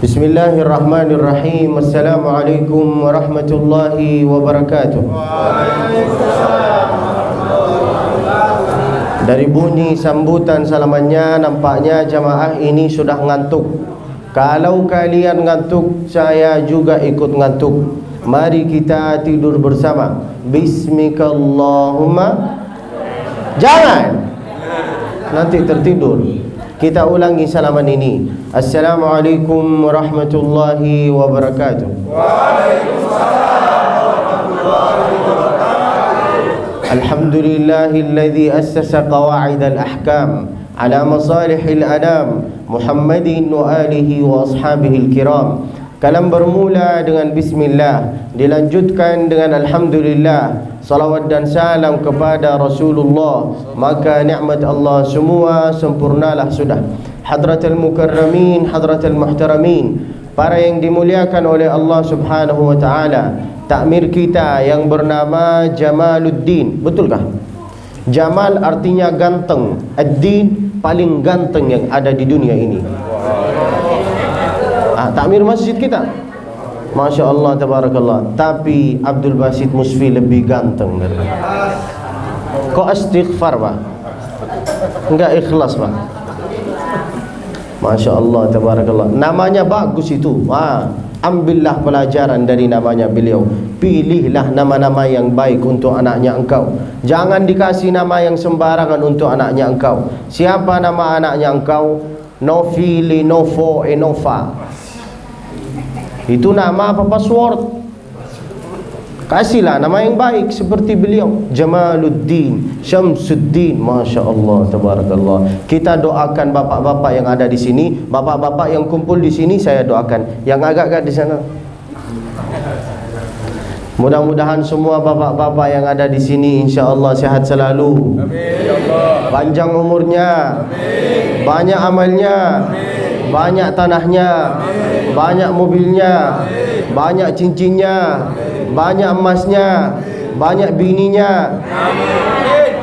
Bismillahirrahmanirrahim. Assalamualaikum warahmatullahi wabarakatuh. Dari bunyi sambutan salamannya, nampaknya jamaah ini sudah ngantuk. Kalau kalian ngantuk, saya juga ikut ngantuk. Mari kita tidur bersama. Bismikallahumma. Jangan, nanti tertidur. Kita ulangi salaman ini. Assalamualaikum warahmatullahi wabarakatuh. Waalaikumsalam warahmatullahi wabarakatuh. Alhamdulillahilladzi assasa qawa'idal ahkam ala masalihil anam Muhammadin wa alihi wa ashabihil kiram. Kalam bermula dengan bismillah, dilanjutkan dengan alhamdulillah. Salawat dan salam kepada Rasulullah, maka nikmat Allah semua sempurnalah sudah. Hadratul mukarramin, hadratul muhtaramin, para yang dimuliakan oleh Allah Subhanahu wa taala. Takmir kita yang bernama Jamaluddin, betulkah? Jamal artinya ganteng, ad-din paling ganteng yang ada di dunia ini. Takmir masjid kita, Masya Allah, tabarakallah. Tapi Abdul Basit Musfi lebih ganteng dari dia. Kok istighfar pak? Enggak ikhlas pak? Masya Allah, tabarakallah. Namanya bagus itu. Ambillah pelajaran dari namanya beliau. Pilihlah nama-nama yang baik untuk anaknya engkau. Jangan dikasih nama yang sembarangan untuk anaknya engkau. Siapa nama anaknya engkau? Novili, Novo, Enova. Itu nama apa password? Kasihlah nama yang baik seperti beliau, Jamaluddin, Syamsuddin. Masya Allah, tabarakallah. Kita doakan bapak-bapak yang ada di sini, bapak-bapak yang kumpul di sini, saya doakan. Yang agak-agak di sana, mudah-mudahan semua bapak-bapak yang ada di sini insya Allah sehat selalu. Amin. Panjang umurnya. Amin. Banyak amalnya. Amin. Banyak tanahnya. Amin. Banyak mobilnya. Amin. Banyak cincinnya. Amin. Banyak emasnya. Amin. Banyak bininya. Amin.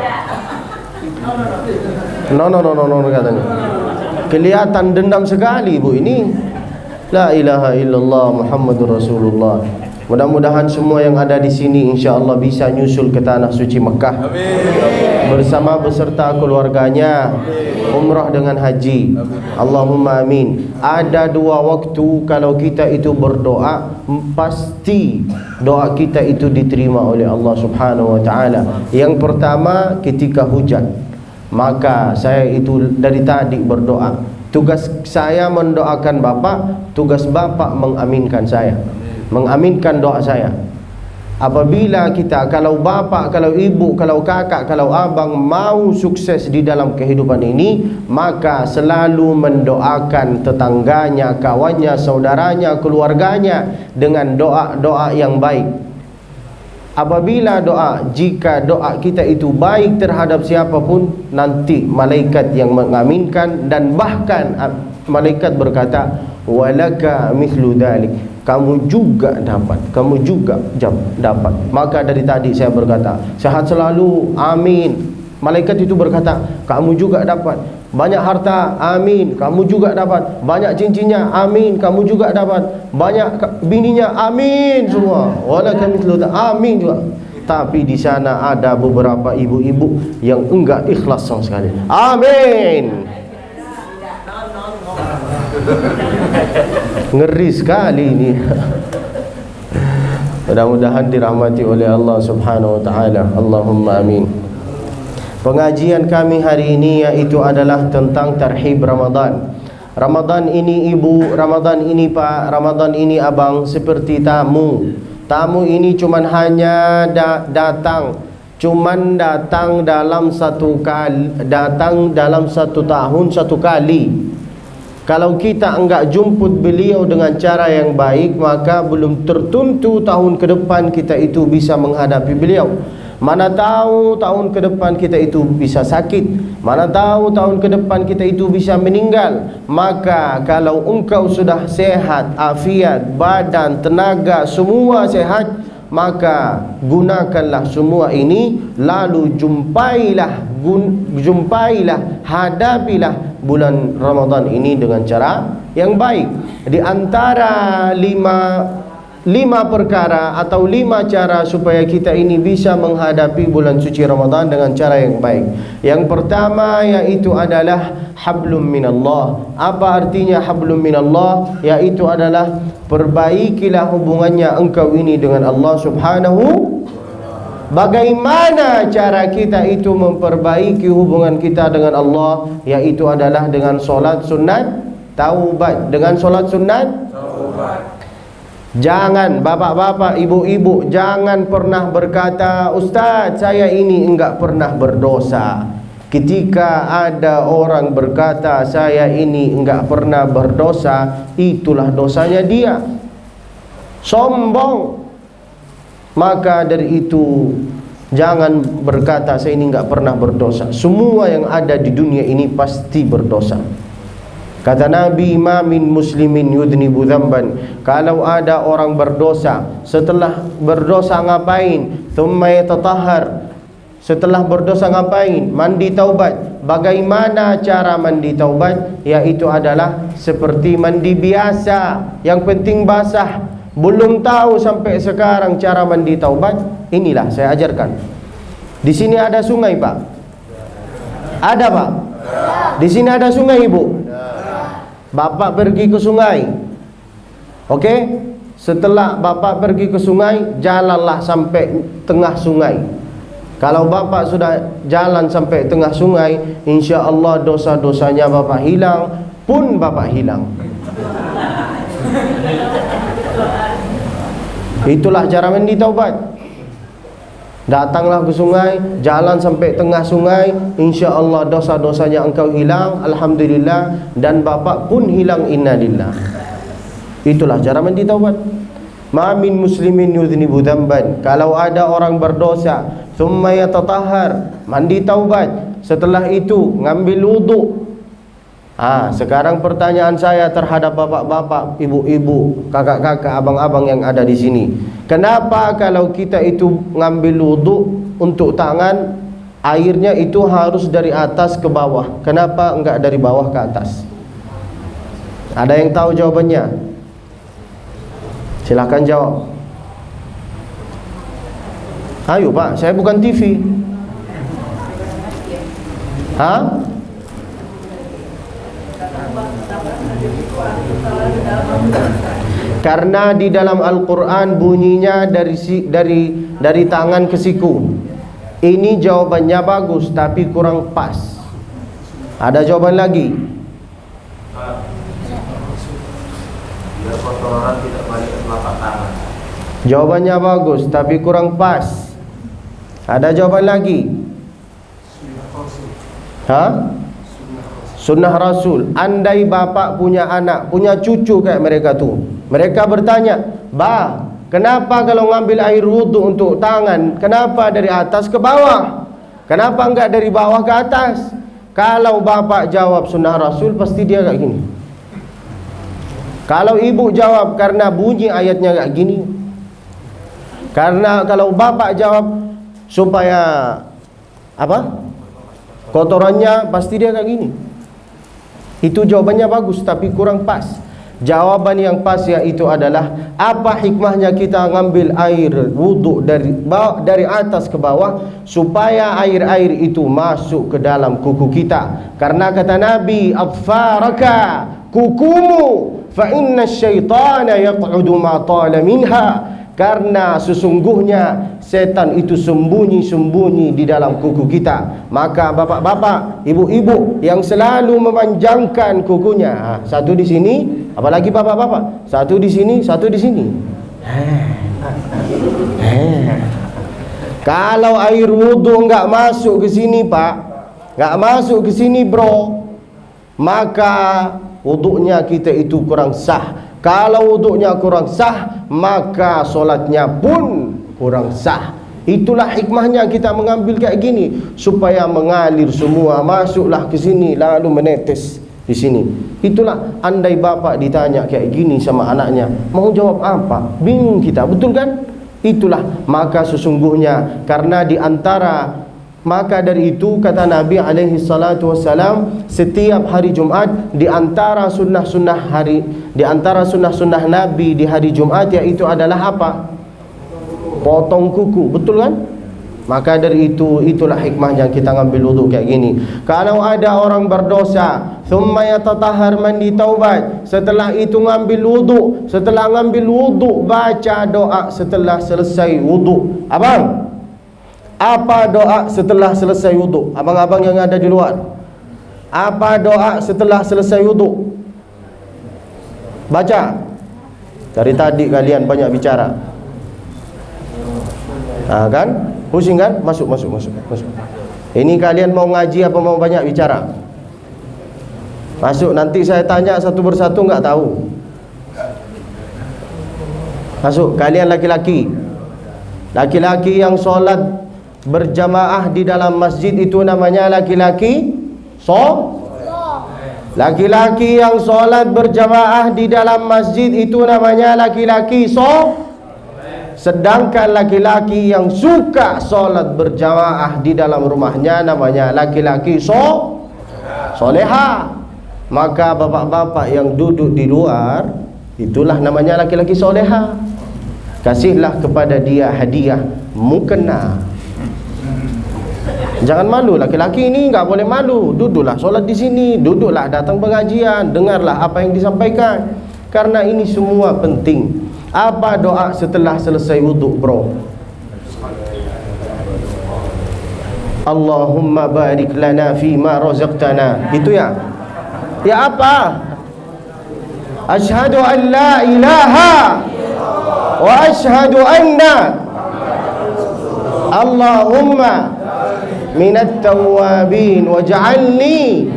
No katanya. Kelihatan dendam sekali bu ini. La ilaha illallah Muhammadur Rasulullah. Mudah-mudahan semua yang ada di sini insya Allah bisa nyusul ke tanah suci Mekah. Amin. Bersama beserta keluarganya. Amin. Umrah dengan haji. Amin. Allahumma amin. Ada dua waktu kalau kita itu berdoa, pasti doa kita itu diterima oleh Allah Subhanahu wa taala. Yang pertama ketika hujan. Maka saya itu dari tadi berdoa. Tugas saya mendoakan Bapak, tugas Bapak mengaminkan saya, mengaminkan doa saya. Apabila kita, kalau bapak, kalau ibu, kalau kakak, kalau abang mau sukses di dalam kehidupan ini, maka selalu mendoakan tetangganya, kawannya, saudaranya, keluarganya dengan doa-doa yang baik. Apabila doa, jika doa kita itu baik terhadap siapapun, nanti malaikat yang mengaminkan, dan bahkan malaikat berkata, walaka mithlu dzalik, kamu juga dapat, kamu juga dapat. Maka dari tadi saya berkata, sehat selalu, amin. Malaikat itu berkata, kamu juga dapat. Banyak harta, amin, kamu juga dapat. Banyak cincinnya, amin, kamu juga dapat. Banyak bininya, amin semua. Walaka mithlu dzalik, amin juga. Tapi di sana ada beberapa ibu-ibu yang enggak ikhlas sama sekali. Amin. Ngeri sekali ini. Mudah-mudahan dirahmati oleh Allah Subhanahu wa taala. Allahumma amin. Pengajian kami hari ini yaitu adalah tentang tarhib Ramadan. Ramadan ini ibu, Ramadan ini pak, Ramadan ini abang seperti tamu. Tamu ini cuman hanya datang dalam satu kali, datang dalam satu tahun satu kali. Kalau kita enggak jemput beliau dengan cara yang baik, maka belum tertentu tahun ke depan kita itu bisa menghadapi beliau. Mana tahu tahun ke depan kita itu bisa sakit, mana tahu tahun ke depan kita itu bisa meninggal. Maka kalau engkau sudah sehat, afiat, badan, tenaga, semua sehat, maka gunakanlah semua ini, lalu jumpailah jumpailah, hadapilah bulan Ramadan ini dengan cara yang baik. Di antara lima perkara atau 5 cara supaya kita ini bisa menghadapi bulan suci Ramadan dengan cara yang baik. Yang pertama yaitu adalah hablum minallah. Apa artinya hablum minallah? Yaitu adalah perbaikilah hubungannya engkau ini dengan Allah Subhanahu. Bagaimana cara kita itu memperbaiki hubungan kita dengan Allah? Yaitu adalah dengan solat sunat taubat. Dengan solat sunat taubat. Jangan bapak-bapak, ibu-ibu, jangan pernah berkata, Ustaz, saya ini enggak pernah berdosa. Ketika ada orang berkata, saya ini enggak pernah berdosa, itulah dosanya dia. Sombong. Maka dari itu, jangan berkata, saya ini enggak pernah berdosa. Semua yang ada di dunia ini pasti berdosa. Kata Nabi, ma min muslimin yudnibu dzamban. Kalau ada orang berdosa, setelah berdosa ngapain? Thumma yatatahhar. Setelah berdosa ngapain? Mandi taubat. Bagaimana cara mandi taubat? Yaitu adalah seperti mandi biasa, yang penting basah. Belum tahu sampai sekarang cara mandi taubat? Inilah saya ajarkan. Di sini ada sungai, Pak? Ada, Pak? Di sini ada sungai, Ibu? Bapak pergi ke sungai. Okey? Setelah bapak pergi ke sungai, jalanlah sampai tengah sungai. Kalau bapak sudah jalan sampai tengah sungai, insya-Allah dosa-dosanya bapak hilang, pun bapak hilang. Itulah cara mandi taubat. Datanglah ke sungai, jalan sampai tengah sungai, insya-Allah dosa-dosanya engkau hilang, alhamdulillah, dan bapak pun hilang, innalillah. Itulah cara mandi taubat. Ma min muslimin yudhnibu dzamban. Kalau ada orang berdosa, thumma yatatahhar, mandi taubat, setelah itu ngambil wudu. Sekarang pertanyaan saya terhadap bapak-bapak, ibu-ibu, kakak-kakak, abang-abang yang ada di sini. Kenapa kalau kita itu ngambil wudu untuk tangan, airnya itu harus dari atas ke bawah? Kenapa enggak dari bawah ke atas? Ada yang tahu jawabannya? Silakan jawab. Ayo Pak, saya bukan TV. Karena di dalam Al-Quran bunyinya dari tangan ke siku. Ini jawabannya bagus, tapi kurang pas. Ada jawaban lagi? Jawabannya bagus, tapi kurang pas. Ada jawaban lagi? Sunnah Rasul. Andai bapak punya anak, punya cucu kayak mereka tuh, mereka bertanya, "Bah, kenapa kalau ngambil air wudu untuk tangan, kenapa dari atas ke bawah? Kenapa enggak dari bawah ke atas?" Kalau bapak jawab sunnah Rasul, pasti dia kayak gini. Kalau ibu jawab karena bunyi ayatnya kayak gini. Karena kalau bapak jawab supaya kotorannya, pasti dia kayak gini. Itu jawabannya bagus, tapi kurang pas. Jawaban yang pas yaitu adalah, apa hikmahnya kita ngambil air wudu dari atas ke bawah, supaya air-air itu masuk ke dalam kuku kita. Karena kata Nabi, "Adfaraka, kukumu, fa inna syaitana yaq'udu ma tala minha." Karena sesungguhnya setan itu sembunyi-sembunyi di dalam kuku kita. Maka bapak-bapak, ibu-ibu yang selalu memanjangkan kukunya, satu di sini, apalagi bapak-bapak, satu di sini, satu di sini. Kalau air wudu enggak masuk ke sini, Pak, enggak masuk ke sini, bro, maka wudunya kita itu kurang sah. Kalau wudunya kurang sah, maka solatnya pun kurang sah. Itulah hikmahnya kita mengambil kayak gini, supaya mengalir semua, masuklah ke sini, lalu menetes di sini. Itulah, andai bapak ditanya kayak gini sama anaknya, mau jawab apa? Bingung kita, betul kan? Itulah, maka sesungguhnya karena di antara Maka dari itu kata Nabi alaihi salatu wassalam, setiap hari Jumat di antara sunnah-sunnah Nabi di hari Jumat yaitu adalah apa? Potong kuku, betul kan? Maka dari itu, itulah hikmahnya kita ngambil wudhu kayak gini. Kalau ada orang berdosa, thumma yatatahhar, mandi taubat, setelah itu ngambil wudhu, setelah ngambil wudhu baca doa setelah selesai wudhu. Abang, apa doa setelah selesai wudhu? Abang-abang yang ada di luar, apa doa setelah selesai wudhu? Baca. Dari tadi kalian banyak bicara. Kan? Pusing kan? Masuk. Ini kalian mau ngaji apa mau banyak bicara? Masuk, nanti saya tanya satu persatu nggak tahu. Masuk, kalian laki-laki. Laki-laki yang solat berjamaah di dalam masjid itu namanya laki-laki laki-laki yang solat berjamaah di dalam masjid itu namanya laki-laki sedangkan laki-laki yang suka solat berjamaah di dalam rumahnya namanya laki-laki soleha. Maka bapak-bapak yang duduk di luar, itulah namanya laki-laki soleha. Kasihlah kepada dia hadiah mukena. Jangan malu, laki-laki ini enggak boleh malu. Duduklah solat di sini, duduklah datang pengajian, dengarlah apa yang disampaikan. Karena ini semua penting. Apa doa setelah selesai wudhu, bro? Allahumma barik lana fima razaqtana. Itu ya? Ya apa? Asyhadu an la ilaha wa asyhadu anna Allahumma minat tawabin waj'alni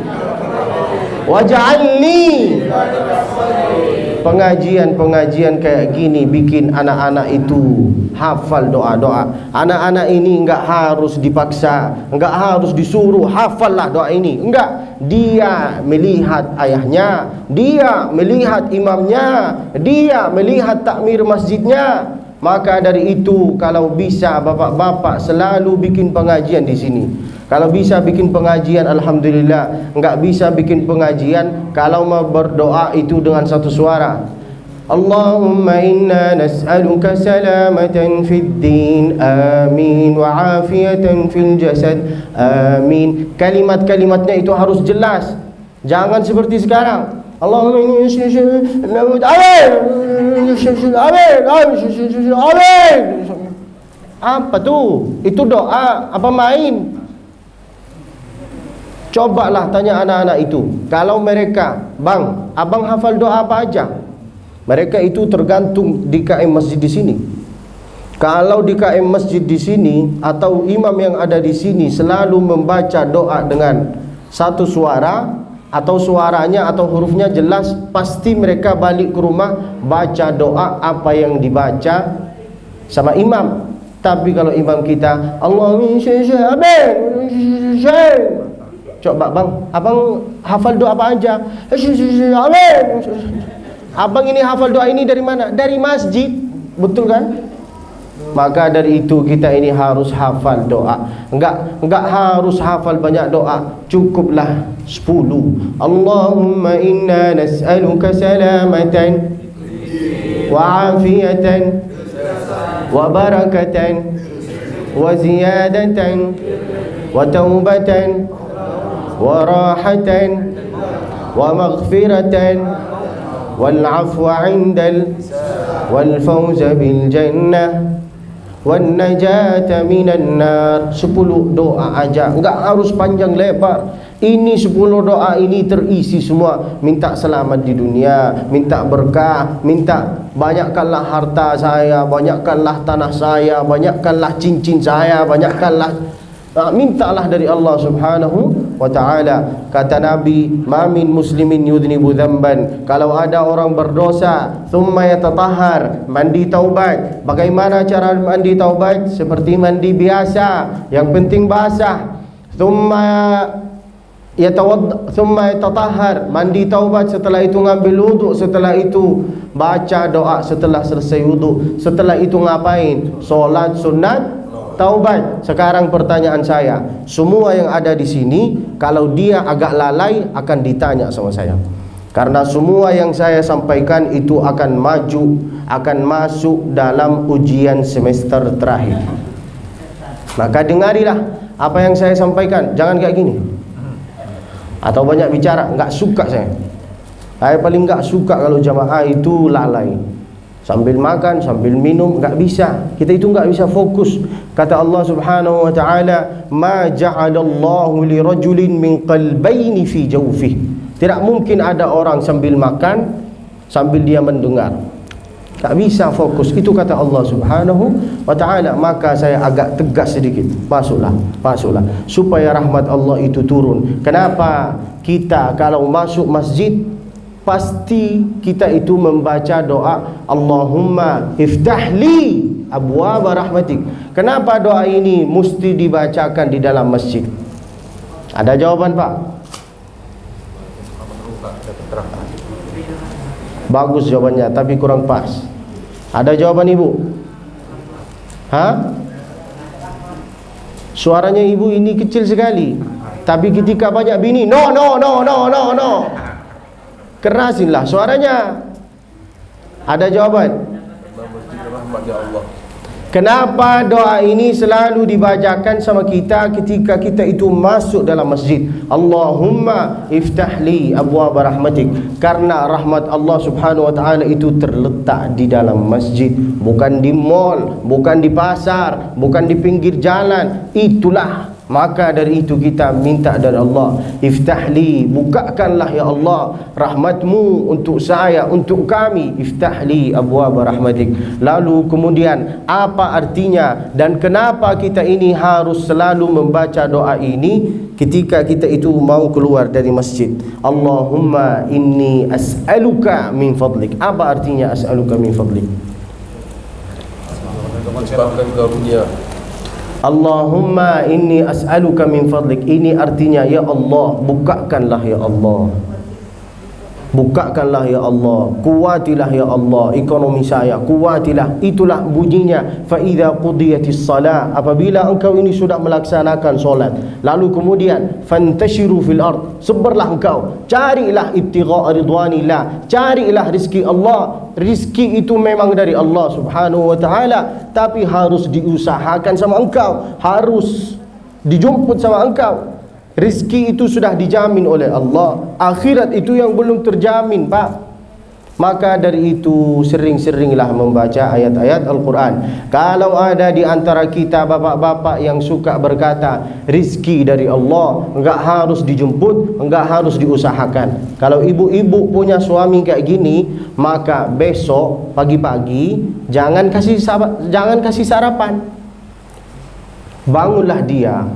pengajian kayak gini bikin anak-anak itu hafal doa-doa. Anak-anak ini enggak harus dipaksa, enggak harus disuruh hafallah doa ini. Enggak, dia melihat ayahnya, dia melihat imamnya, dia melihat takmir masjidnya. Maka dari itu, kalau bisa bapak-bapak selalu bikin pengajian di sini. Kalau bisa bikin pengajian, alhamdulillah. Enggak bisa bikin pengajian, kalau mau berdoa itu dengan satu suara. Allahumma inna nas'aluka salamatan fid din, amin, wa afiyatan fil jasad, amin. Kalimat-kalimatnya itu harus jelas. Jangan seperti sekarang. Allahumma inni amin, amin. Apa tuh? Itu doa apa main? Cobalah tanya anak-anak itu. Kalau mereka, bang, abang hafal doa apa aja? Mereka itu tergantung di KM masjid di sini. Kalau di KM masjid di sini atau imam yang ada di sini selalu membaca doa dengan satu suara atau suaranya atau hurufnya jelas, pasti mereka balik ke rumah baca doa apa yang dibaca sama imam. Tapi kalau imam kita Allahumma amin, coba bang, abang hafal doa apa aja? Amin. Abang ini hafal doa ini dari mana? Dari masjid, betul kan? Maka dari itu kita ini harus hafal doa. Enggak harus hafal banyak doa, cukuplah 10. Allahumma inna nas'aluka salamatan wa afiyatan wa barakatan wa ziyadatan wa taubatan wa rahatan wa maghfiratan wal afwa 'indal wal fawza bil jannah wan najata minan nar. 10 doa aja, enggak harus panjang lebar. Ini 10 doa ini terisi semua minta selamat di dunia, minta berkah, minta banyakkanlah harta saya, banyakkanlah tanah saya, banyakkanlah cincin saya, banyakkanlah mintalah dari Allah Subhanahu wa ta'ala. Kata Nabi, ma min muslimin yudhnibu dhanban, kalau ada orang berdosa, thumma yatatahhar, mandi taubat. Bagaimana cara mandi taubat? Seperti mandi biasa, yang penting basah. Thumma yatatahhar, mandi taubat, setelah itu ngambil wudhu, setelah itu baca doa setelah selesai wudhu, setelah itu ngapain? Solat sunat taubat. Sekarang pertanyaan saya, semua yang ada di sini, kalau dia agak lalai akan ditanya sama saya. Karena semua yang saya sampaikan itu akan maju, akan masuk dalam ujian semester terakhir. Maka dengarilah apa yang saya sampaikan. Jangan kayak gini. Atau banyak bicara, enggak suka saya. Saya paling enggak suka kalau jamaah itu lalai. Sambil makan, sambil minum, enggak bisa. Kita itu enggak bisa fokus. Kata Allah Subhanahu wa taala, "Ma ja'alallahu li rajulin min qalbayni fi jawfihi." Tidak mungkin ada orang sambil makan sambil dia mendengar. Tak bisa fokus. Itu kata Allah Subhanahu wa taala. Maka saya agak tegas sedikit. Masuklah, masuklah, supaya rahmat Allah itu turun. Kenapa kita kalau masuk masjid pasti kita itu membaca doa Allahumma iftahli abwaaba rahmatik. Kenapa doa ini mesti dibacakan di dalam masjid? Ada jawaban, Pak? Bagus jawabannya, tapi kurang pas. Ada jawaban Ibu? Suaranya Ibu ini kecil sekali. Tapi ketika banyak bini, no. Kerasinlah suaranya. Ada jawaban? Kenapa doa ini selalu dibacakan sama kita ketika kita itu masuk dalam masjid? Allahumma iftahli abwaaba rahmatik. Karena rahmat Allah Subhanahu wa taala itu terletak di dalam masjid, bukan di mall, bukan di pasar, bukan di pinggir jalan. Itulah, maka dari itu kita minta dari Allah, iftahli, bukakanlah ya Allah rahmatmu untuk saya, untuk kami. Iftahli abwaaba rahmatik. Lalu kemudian apa artinya dan kenapa kita ini harus selalu membaca doa ini ketika kita itu mau keluar dari masjid? Allahumma inni as'aluka min fadlik. Apa artinya as'aluka min fadlik? Allahumma inni as'aluka min fadlik. Ini artinya, ya Allah, bukakanlah ya Allah, bukakanlah ya Allah, kuatilah ya Allah ekonomi saya, kuatilah. Itulah bunyinya, fa idza qudiyatis salah. Apabila engkau ini sudah melaksanakan solat, lalu kemudian fantashiru fil ard, sebarlah engkau, carilah ibtigha ridwanillah, carilah rezeki Allah. Rizki itu memang dari Allah Subhanahu wa taala, tapi harus diusahakan sama engkau, harus dijemput sama engkau. Rizki itu sudah dijamin oleh Allah. Akhirat itu yang belum terjamin, Pak. Maka dari itu sering-seringlah membaca ayat-ayat Al-Quran. Kalau ada di antara kita bapak-bapak yang suka berkata rizki dari Allah, enggak harus dijemput, enggak harus diusahakan. Kalau ibu-ibu punya suami kayak gini, maka besok pagi-pagi jangan kasih sarapan. Bangunlah dia,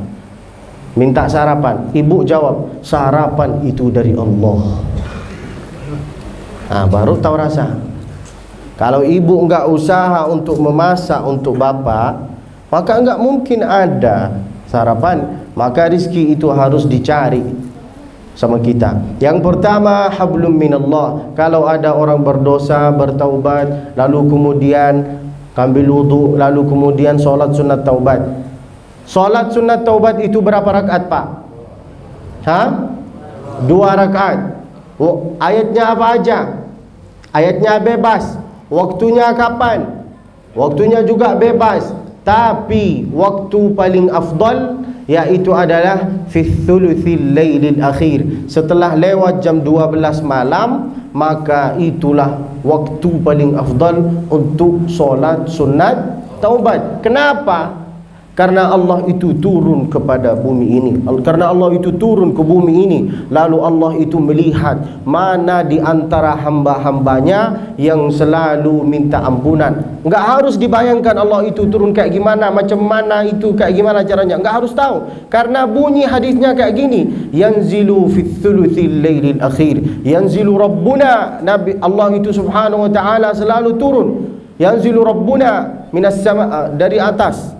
minta sarapan. Ibu jawab, sarapan itu dari Allah. Baru tahu rasa. Kalau ibu enggak usaha untuk memasak untuk bapak, maka enggak mungkin ada sarapan. Maka rezeki itu harus dicari sama kita. Yang pertama, hablum minallah. Kalau ada orang berdosa, bertaubat, lalu kemudian ambil wudu, lalu kemudian solat sunat taubat. Solat sunat taubat itu berapa rakaat, Pak? 2 rakaat. Ayatnya apa aja? Ayatnya bebas. Waktunya kapan? Waktunya juga bebas. Tapi waktu paling afdal yaitu adalah fi thuluthil lailil akhir. Setelah lewat jam 12 malam, maka itulah waktu paling afdal untuk solat sunat taubat. Kenapa? Karena Allah itu turun kepada bumi ini. Karena Allah itu turun ke bumi ini, lalu Allah itu melihat mana di antara hamba-hambanya yang selalu minta ampunan. Enggak harus dibayangkan Allah itu turun kayak gimana, macam mana itu, kayak gimana caranya. Enggak harus tahu. Karena bunyi hadisnya kayak gini, yanzilu fit thuluthil lailil akhir. Yanzilu Rabbuna, Nabi Allah itu Subhanahu wa taala selalu turun. Yanzilu Rabbuna minas sama, dari atas.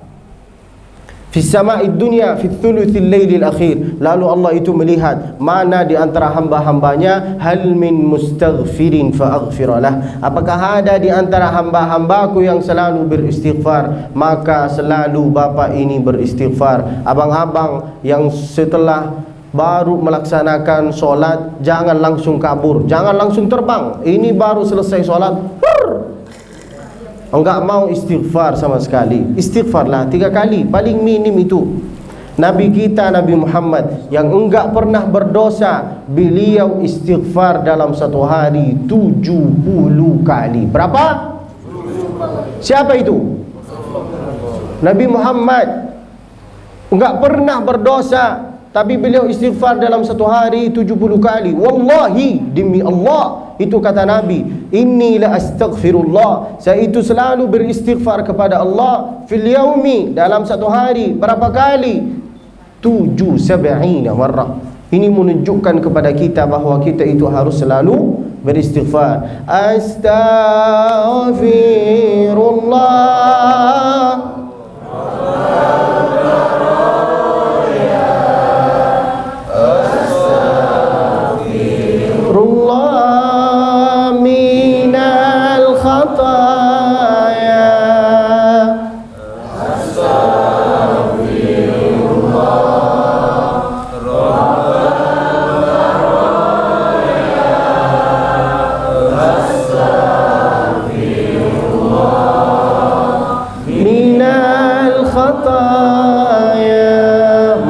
Fi sama'id dunya fi thuluthil lailil akhir. Lalu Allah itu melihat mana di antara hamba-hambanya, hal min mustaghfirin fa aghfiralah. Apakah ada di antara hamba-hambaku yang selalu beristighfar, maka selalu bapa ini beristighfar. Abang-abang yang setelah baru melaksanakan solat, jangan langsung kabur, jangan langsung terbang. Ini baru selesai solat, enggak mau istighfar sama sekali. Istighfarlah 3 kali, paling minim itu. Nabi kita Nabi Muhammad yang enggak pernah berdosa, beliau istighfar dalam satu hari 70 kali. Berapa? Siapa itu? Nabi Muhammad enggak pernah berdosa, tapi beliau istighfar dalam satu hari 70 kali. Wallahi, demi Allah, itu kata Nabi, inni la astaghfirullah, saya itu selalu beristighfar kepada Allah, fil yaumi, dalam satu hari. Berapa kali? 77 marrah. Ini menunjukkan kepada kita bahawa kita itu harus selalu beristighfar. Astaghfirullah,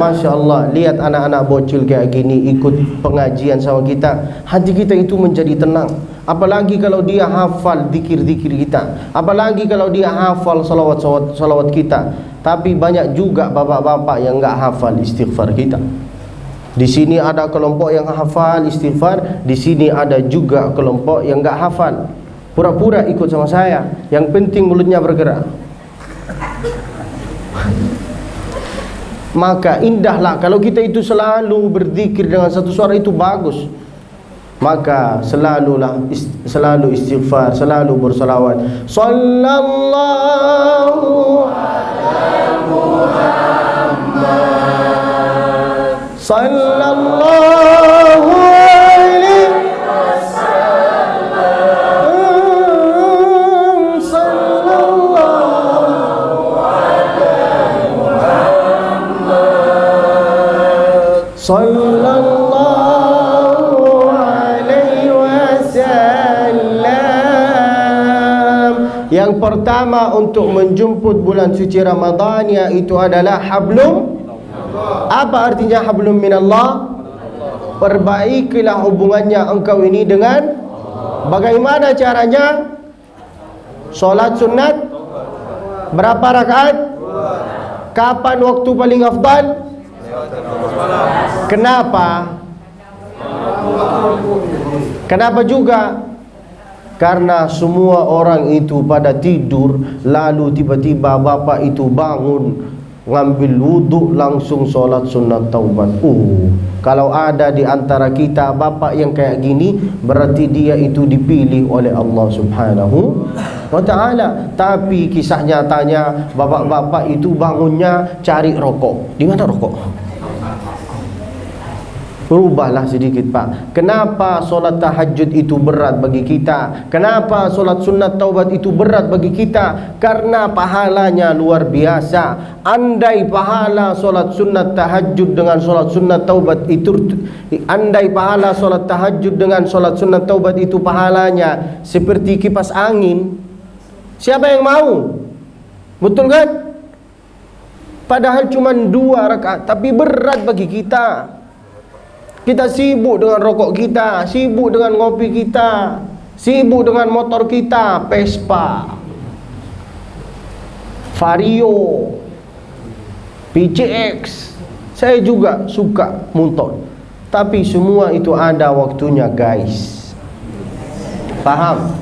Masya Allah, lihat anak-anak bocil kayak gini ikut pengajian sama kita, hati kita itu menjadi tenang. Apalagi kalau dia hafal zikir-zikir kita, apalagi kalau dia hafal salawat kita. Tapi banyak juga bapak-bapak yang enggak hafal istighfar kita. Di sini ada kelompok yang hafal istighfar, di sini ada juga kelompok yang enggak hafal. Pura-pura ikut sama saya, yang penting mulutnya bergerak. Maka indahlah kalau kita itu selalu berzikir dengan satu suara, itu bagus. Maka selalu istighfar, selalu bersalawat. Sallallahu ala Muhammad, sallallahu alaihi wasallam, sallallahu alaihi Muhammad, sallallahu alaihi wasallam. Yang pertama untuk menjemput bulan suci Ramadan, yaitu adalah hablum. Apa artinya hablum minallah? Perbaikilah hubungannya engkau ini dengan. Bagaimana caranya? Solat sunat berapa rakaat? Kapan waktu paling afdal? Kenapa? Kenapa juga? Karena semua orang itu pada tidur, lalu tiba-tiba bapak itu bangun, ngambil wudhu, langsung solat sunat taubat. Kalau ada di antara kita bapak yang kayak gini, berarti dia itu dipilih oleh Allah Subhanahu wa ta'ala. Tapi kisah nyatanya, bapak-bapak itu bangunnya cari rokok. Di mana rokok? Berubahlah sedikit pak. Kenapa solat tahajud itu berat bagi kita? Kenapa solat sunat taubat itu berat bagi kita? Karena pahalanya luar biasa. Andai pahala solat sunat tahajud dengan solat sunat taubat itu, andai pahala solat tahajud dengan solat sunat taubat itu pahalanya seperti kipas angin, siapa yang mau? Betul kan? Padahal cuma 2 rakaat, tapi berat bagi kita. Kita sibuk dengan rokok kita, sibuk dengan ngopi kita, sibuk dengan motor kita, Vespa, Vario, PCX. Saya juga suka motor. Tapi semua itu ada waktunya guys. Paham?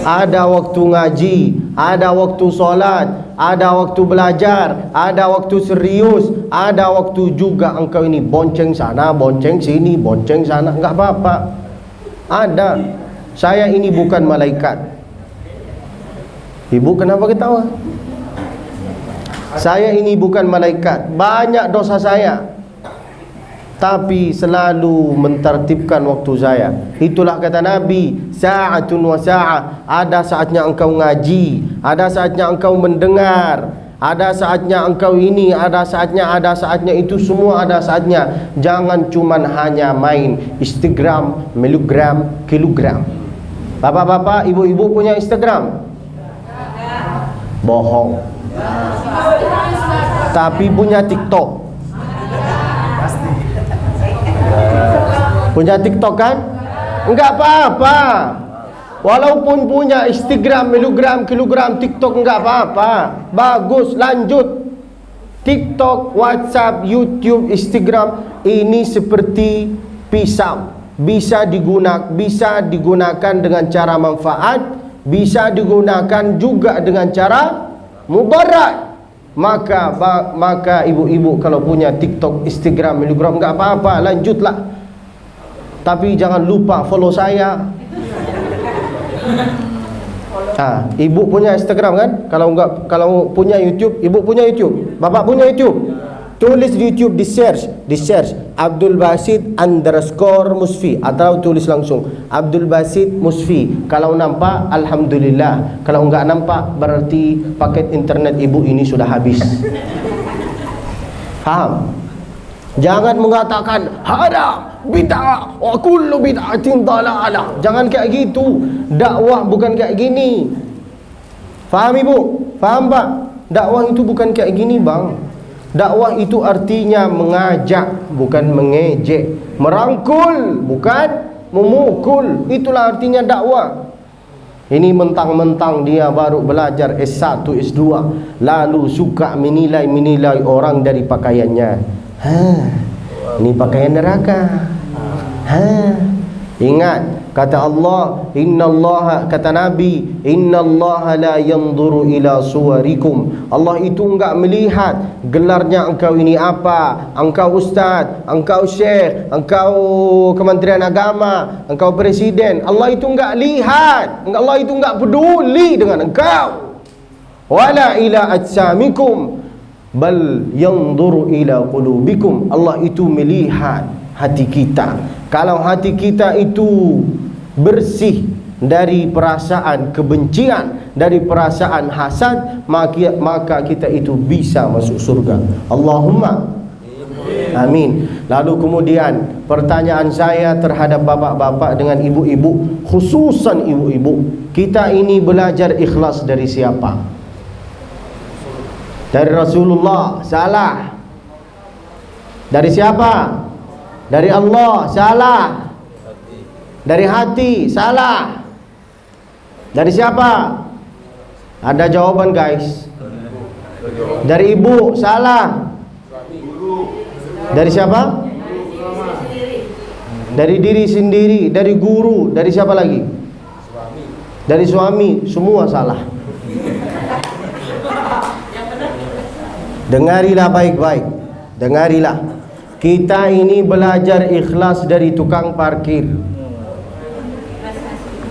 Ada waktu ngaji, ada waktu solat, ada waktu belajar, ada waktu serius, ada waktu juga engkau ini bonceng sana, bonceng sini, bonceng sana. Enggak apa-apa. Ada. Saya ini bukan malaikat. Ibu kenapa ketawa? Saya ini bukan malaikat, banyak dosa saya, tapi selalu mentertibkan waktu saya. Itulah kata Nabi, sa'atun wa sa'ah. Ada saatnya engkau ngaji, ada saatnya engkau mendengar, ada saatnya engkau ini, ada saatnya itu, semua ada saatnya. Jangan cuman hanya main Instagram, miligram, kilogram. Bapak-bapak, ibu-ibu punya Instagram? Bohong. Tapi punya TikTok. Punya TikTok kan? Enggak apa-apa. Walaupun punya Instagram, miligram, kilogram, TikTok enggak apa-apa. Bagus, lanjut. TikTok, WhatsApp, YouTube, Instagram ini seperti pisau. Bisa digunakan dengan cara manfaat, bisa digunakan juga dengan cara mudarat. Maka ibu-ibu kalau punya TikTok, Instagram, miligram, enggak apa-apa, lanjutlah. Tapi jangan lupa follow saya. Ibu punya Instagram kan? Kalau punya YouTube, ibu punya YouTube, bapak punya YouTube. Tulis di YouTube, di search Abdul Basit _Musfi, atau tulis langsung Abdul Basit Musfi. Kalau nampak, alhamdulillah. Kalau enggak nampak, berarti paket internet ibu ini sudah habis. Faham? Jangan mengatakan haram, bid'ah, wa kullu bid'atin dhalalah. Jangan kayak gitu. Dakwah bukan kayak gini. Faham ibu? Faham pak? Dakwah itu bukan kayak gini bang. Dakwah itu artinya mengajak, bukan mengejek. Merangkul, bukan memukul. Itulah artinya dakwah. Ini mentang-mentang dia baru belajar S1, S2, lalu suka menilai orang dari pakaiannya. Ini pakaian neraka. Ingat kata Allah, kata Nabi, innallaha la yanzuru ila suwarikum. Allah itu enggak melihat gelarnya engkau ini apa, engkau ustaz, engkau syekh, engkau Kementerian Agama, engkau presiden. Allah itu enggak lihat, Allah itu enggak peduli dengan engkau. Wala ila ajsamikum bal yanzuru ila qulubikum. Allah itu melihat hati kita. Kalau hati kita itu bersih dari perasaan kebencian, dari perasaan hasad, maka kita itu bisa masuk surga. Allahumma amin. Lalu kemudian pertanyaan saya terhadap bapak-bapak dengan ibu-ibu, khususan ibu-ibu, kita ini belajar ikhlas dari siapa? Dari Rasulullah? Salah. Dari siapa? Dari Allah? Salah. Dari hati? Salah. Dari siapa? Ada jawaban guys. Dari ibu? Salah. Dari siapa? Dari diri sendiri. Dari guru. Dari siapa lagi? Dari suami. Semua salah. Dengarilah baik-baik. Dengarilah. Kita ini belajar ikhlas dari tukang parkir.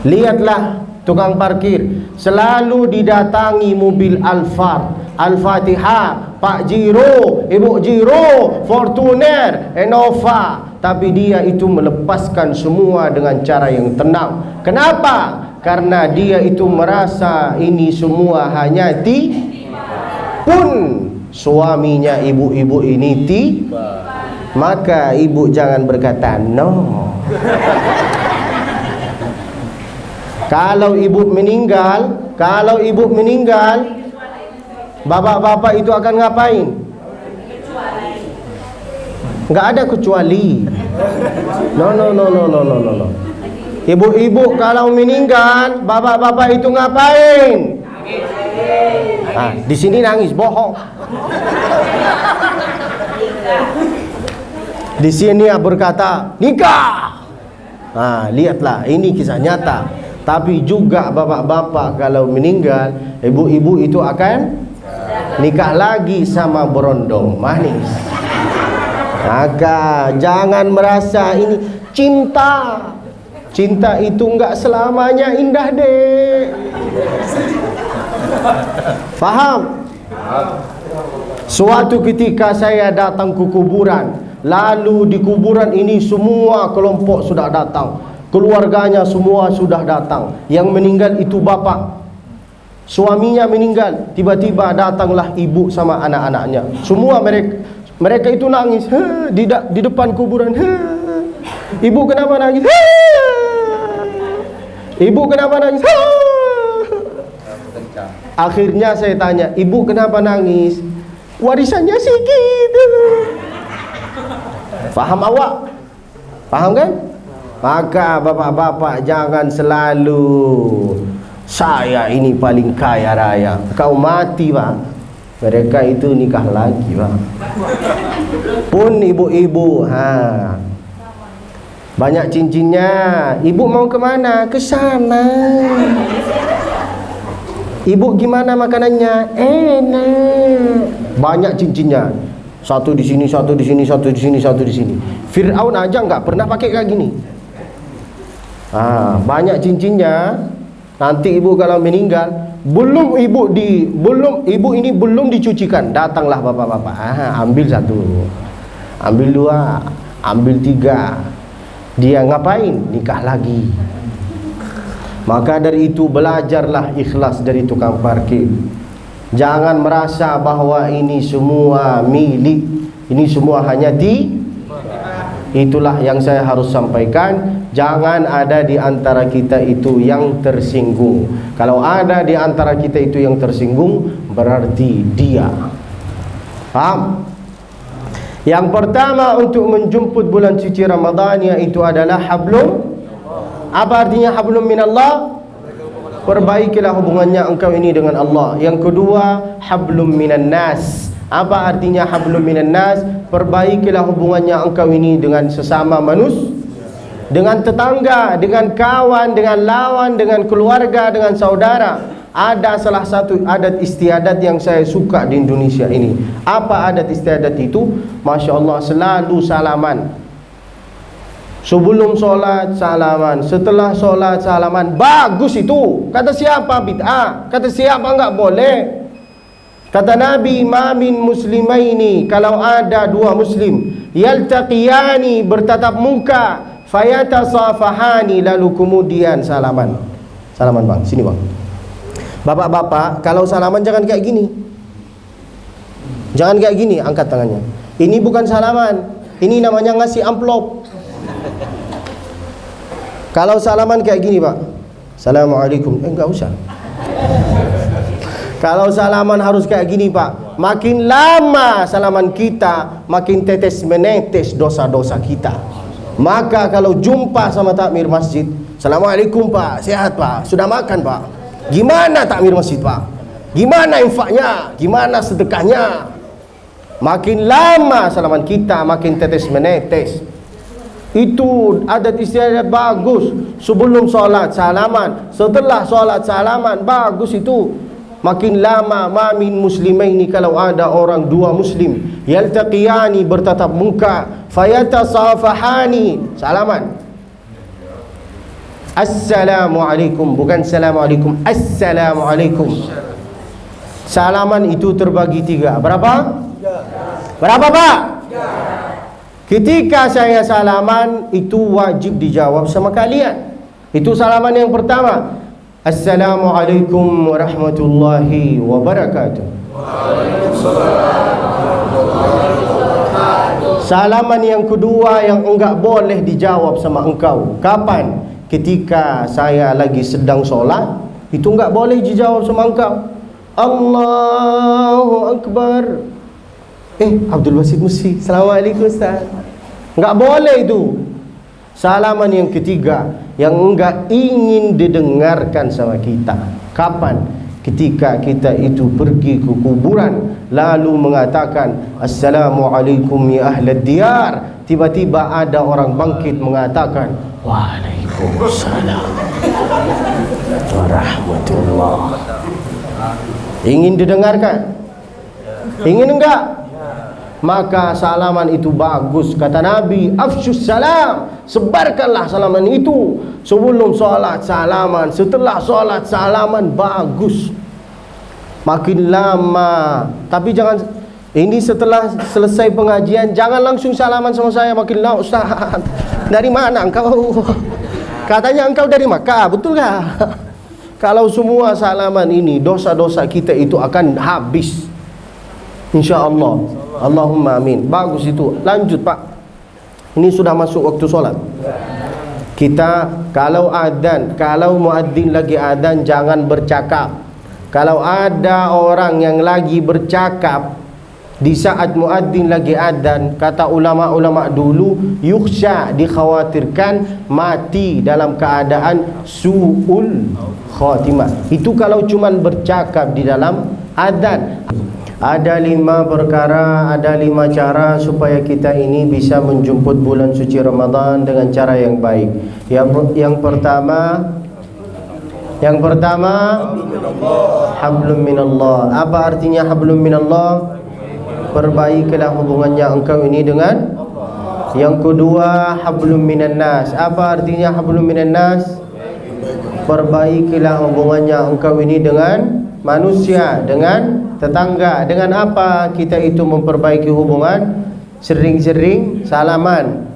Lihatlah tukang parkir, selalu didatangi mobil Alphard, Al-Fatihah, Pak Jiro, Ibu Jiro, Fortuner, Innova. Tapi dia itu melepaskan semua dengan cara yang tenang. Kenapa? Karena dia itu merasa ini semua hanya pun suaminya ibu-ibu ini maka ibu jangan berkata no. Kalau ibu meninggal, bapak-bapak itu akan ngapain? Enggak ada kecuali. No. Ibu-ibu kalau meninggal, bapak-bapak itu ngapain? Di sini nangis, bohong. Di sini berkata nikah. Lihatlah, ini kisah nyata. Tapi juga bapak-bapak kalau meninggal, ibu-ibu itu akan nikah lagi sama berondong manis. Maka jangan merasa ini cinta. Cinta itu enggak selamanya indah, Dek. Faham? Suatu ketika saya datang ke kuburan, lalu di kuburan ini semua kelompok sudah datang, keluarganya semua sudah datang. Yang meninggal itu bapak, suaminya meninggal. Tiba-tiba datanglah ibu sama anak-anaknya. Semua mereka itu nangis di depan kuburan. Ibu kenapa nangis? Ibu kenapa nangis? Akhirnya saya tanya, ibu kenapa nangis? Warisannya sikit. Faham awak? Faham kan? Maka bapak-bapak jangan selalu saya ini paling kaya raya. Kau mati pak, mereka itu nikah lagi pak. Pun ibu-ibu banyak cincinnya. Ibu mau kemana? Ke sana. Ibu gimana makanannya? Enak. Banyak cincinnya. Satu di sini, satu di sini, satu di sini, satu di sini. Fir'aun aja nggak pernah pakai kayak gini. Banyak cincinnya. Nanti ibu kalau meninggal, belum ibu ini belum dicucikan, datanglah bapak-bapak. Ambil satu, ambil dua, ambil tiga. Dia ngapain? Nikah lagi. Maka dari itu belajarlah ikhlas dari tukang parkir. Jangan merasa bahwa ini semua milik, ini semua hanya itulah yang saya harus sampaikan. Jangan ada di antara kita itu yang tersinggung. Kalau ada di antara kita itu yang tersinggung, berarti dia. Paham? Yang pertama untuk menjemput bulan suci Ramadan, yaitu adalah hablum. Apa artinya hablum minallah? Perbaikilah hubungannya engkau ini dengan Allah. Yang kedua, hablum minan nas. Apa artinya hablum minan nas? Perbaikilah hubungannya engkau ini dengan sesama manusia, dengan tetangga, dengan kawan, dengan lawan, dengan keluarga, dengan saudara. Ada salah satu adat istiadat yang saya suka di Indonesia ini. Apa adat istiadat itu? Masya Allah, selalu salaman. Sebelum solat salaman, setelah solat salaman. Bagus itu. Kata siapa bid'ah? Kata siapa enggak boleh? Kata Nabi, ma min muslimaini, kalau ada dua muslim yaltaqiyani, bertatap muka, fayatasafahani, lalu kemudian salaman. Salaman bang, sini bang. Bapak-bapak, kalau salaman jangan kayak gini. Jangan kayak gini, angkat tangannya. Ini bukan salaman, ini namanya ngasih amplop. Kalau salaman kayak gini pak, Assalamualaikum, enggak usah. Kalau salaman harus kayak gini pak, makin lama salaman kita, makin tetes menetes dosa-dosa kita. Maka kalau jumpa sama takmir masjid, Assalamualaikum pak, sehat pak, sudah makan pak, gimana takmir masjid pak, gimana infaknya, gimana sedekahnya. Makin lama salaman kita, makin tetes menetes. Itu adat istiadat bagus. Sebelum solat salaman, setelah solat salaman, bagus itu. Makin lama, ma min muslimaini, kalau ada orang dua muslim yaltaqiyani, bertatap muka, fayatasafahani, salaman. Assalamualaikum, bukan assalamualaikum, assalamualaikum. Salaman itu terbagi tiga. Berapa? Berapa pak? Ketika saya salaman, itu wajib dijawab sama kalian. Itu salaman yang pertama. Assalamualaikum warahmatullahi wabarakatuh. Salaman yang kedua yang enggak boleh dijawab sama engkau. Kapan? Ketika saya lagi sedang solat, itu enggak boleh dijawab sama engkau. Allahu Akbar. Abdul Basit Musi, Assalamualaikum Ustaz. Enggak boleh itu. Salaman yang ketiga yang enggak ingin didengarkan sama kita. Kapan? Ketika kita itu pergi ke kuburan lalu mengatakan Assalamualaikum ya ahlad diyar. Tiba-tiba ada orang bangkit mengatakan Waalaikumsalam warahmatullah. Ingin didengarkan? Ingin enggak? Maka salaman itu bagus. Kata Nabi, afsyus salam, sebarkanlah salaman itu. Sebelum solat salaman, setelah solat salaman, bagus. Makin lama, tapi Ini setelah selesai pengajian, jangan langsung salaman sama saya. Makin lah, Ustaz, dari mana engkau? Katanya engkau dari Makkah, betul gak? Kalau semua salaman ini, dosa-dosa kita itu akan habis, InsyaAllah. Allahumma amin. Bagus itu. Lanjut Pak. Ini sudah masuk waktu solat. Kita kalau muadzin lagi adzan, jangan bercakap. Kalau ada orang yang lagi bercakap di saat muadzin lagi adzan, kata ulama-ulama dulu, yukhsha, dikhawatirkan mati dalam keadaan su'ul khatimah. Itu kalau cuman bercakap di dalam adzan. Ada 5 perkara, ada 5 cara supaya kita ini bisa menjemput bulan suci Ramadan dengan cara yang baik. Yang pertama, hablum minallah. Apa artinya hablum minallah? Perbaikilah hubungannya engkau ini dengan. Yang kedua, hablum minan nas. Apa artinya hablum minan nas? Perbaikilah hubungannya engkau ini dengan manusia, dengan tetangga. Dengan apa kita itu memperbaiki hubungan? Sering-sering salaman.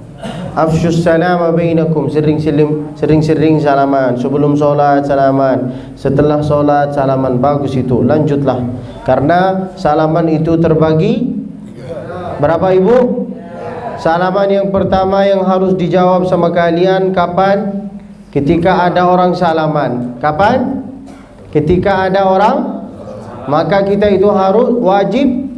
Afsyus salama bainakum, sering-sering salaman. Sebelum solat salaman, setelah solat salaman. Bagus itu, lanjutlah. Karena salaman itu terbagi berapa ibu? Salaman yang pertama yang harus dijawab sama kalian kapan? Ketika ada orang salaman. Kapan? Ketika ada orang, maka kita itu harus wajib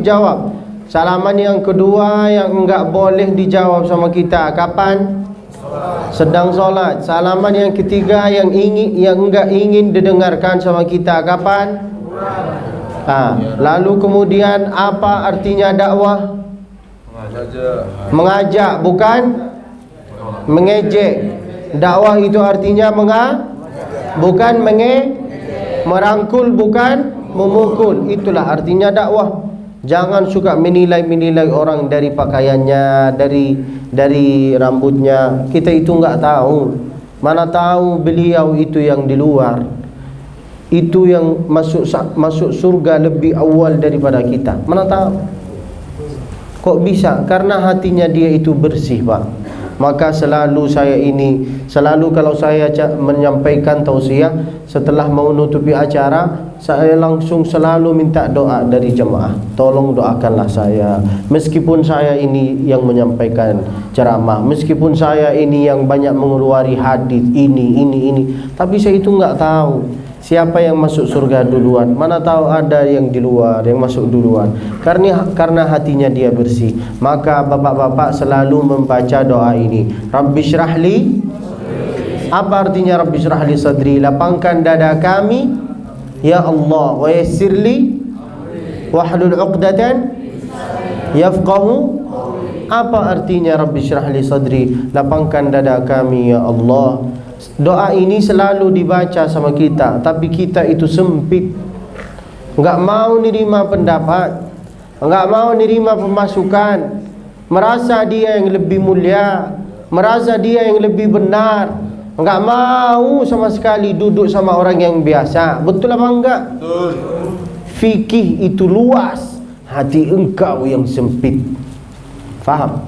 jawab. Salaman yang kedua yang enggak boleh dijawab sama kita kapan? Sedang solat. Salaman yang ketiga yang enggak ingin didengarkan sama kita kapan? Lalu kemudian apa artinya dakwah? Mengajak, bukan mengejek. Dakwah itu artinya bukan merangkul, bukan memukul. Itulah artinya dakwah. Jangan suka menilai orang dari pakaiannya, dari rambutnya. Kita itu enggak tahu. Mana tahu beliau itu yang di luar, itu yang masuk surga lebih awal daripada kita. Mana tahu. Kok bisa? Karena hatinya dia itu bersih, Pak. Maka selalu kalau saya menyampaikan tausiah, setelah menutupi acara, saya langsung selalu minta doa dari jemaah. Tolong doakanlah saya. Meskipun saya ini yang menyampaikan ceramah, meskipun saya ini yang banyak mengeluari hadis ini, tapi saya itu enggak tahu siapa yang masuk surga duluan. Mana tahu ada yang di luar yang masuk duluan. Karena hatinya dia bersih. Maka bapak-bapak selalu membaca doa ini. Rabbi syrahli. Apa artinya Rabbi syrahli sadri? Lapangkan dada kami, ya Allah. Wa yassirli wahlul 'uqdatan yafqahu. Apa artinya Rabbi syrahli sadri? Lapangkan dada kami, ya Allah. Doa ini selalu dibaca sama kita, tapi kita itu sempit. Enggak mau nerima pendapat, enggak mau nerima pemasukan. Merasa dia yang lebih mulia, merasa dia yang lebih benar. Enggak mau sama sekali duduk sama orang yang biasa. Betul apa enggak? Betul. Fikih itu luas, hati engkau yang sempit. Faham?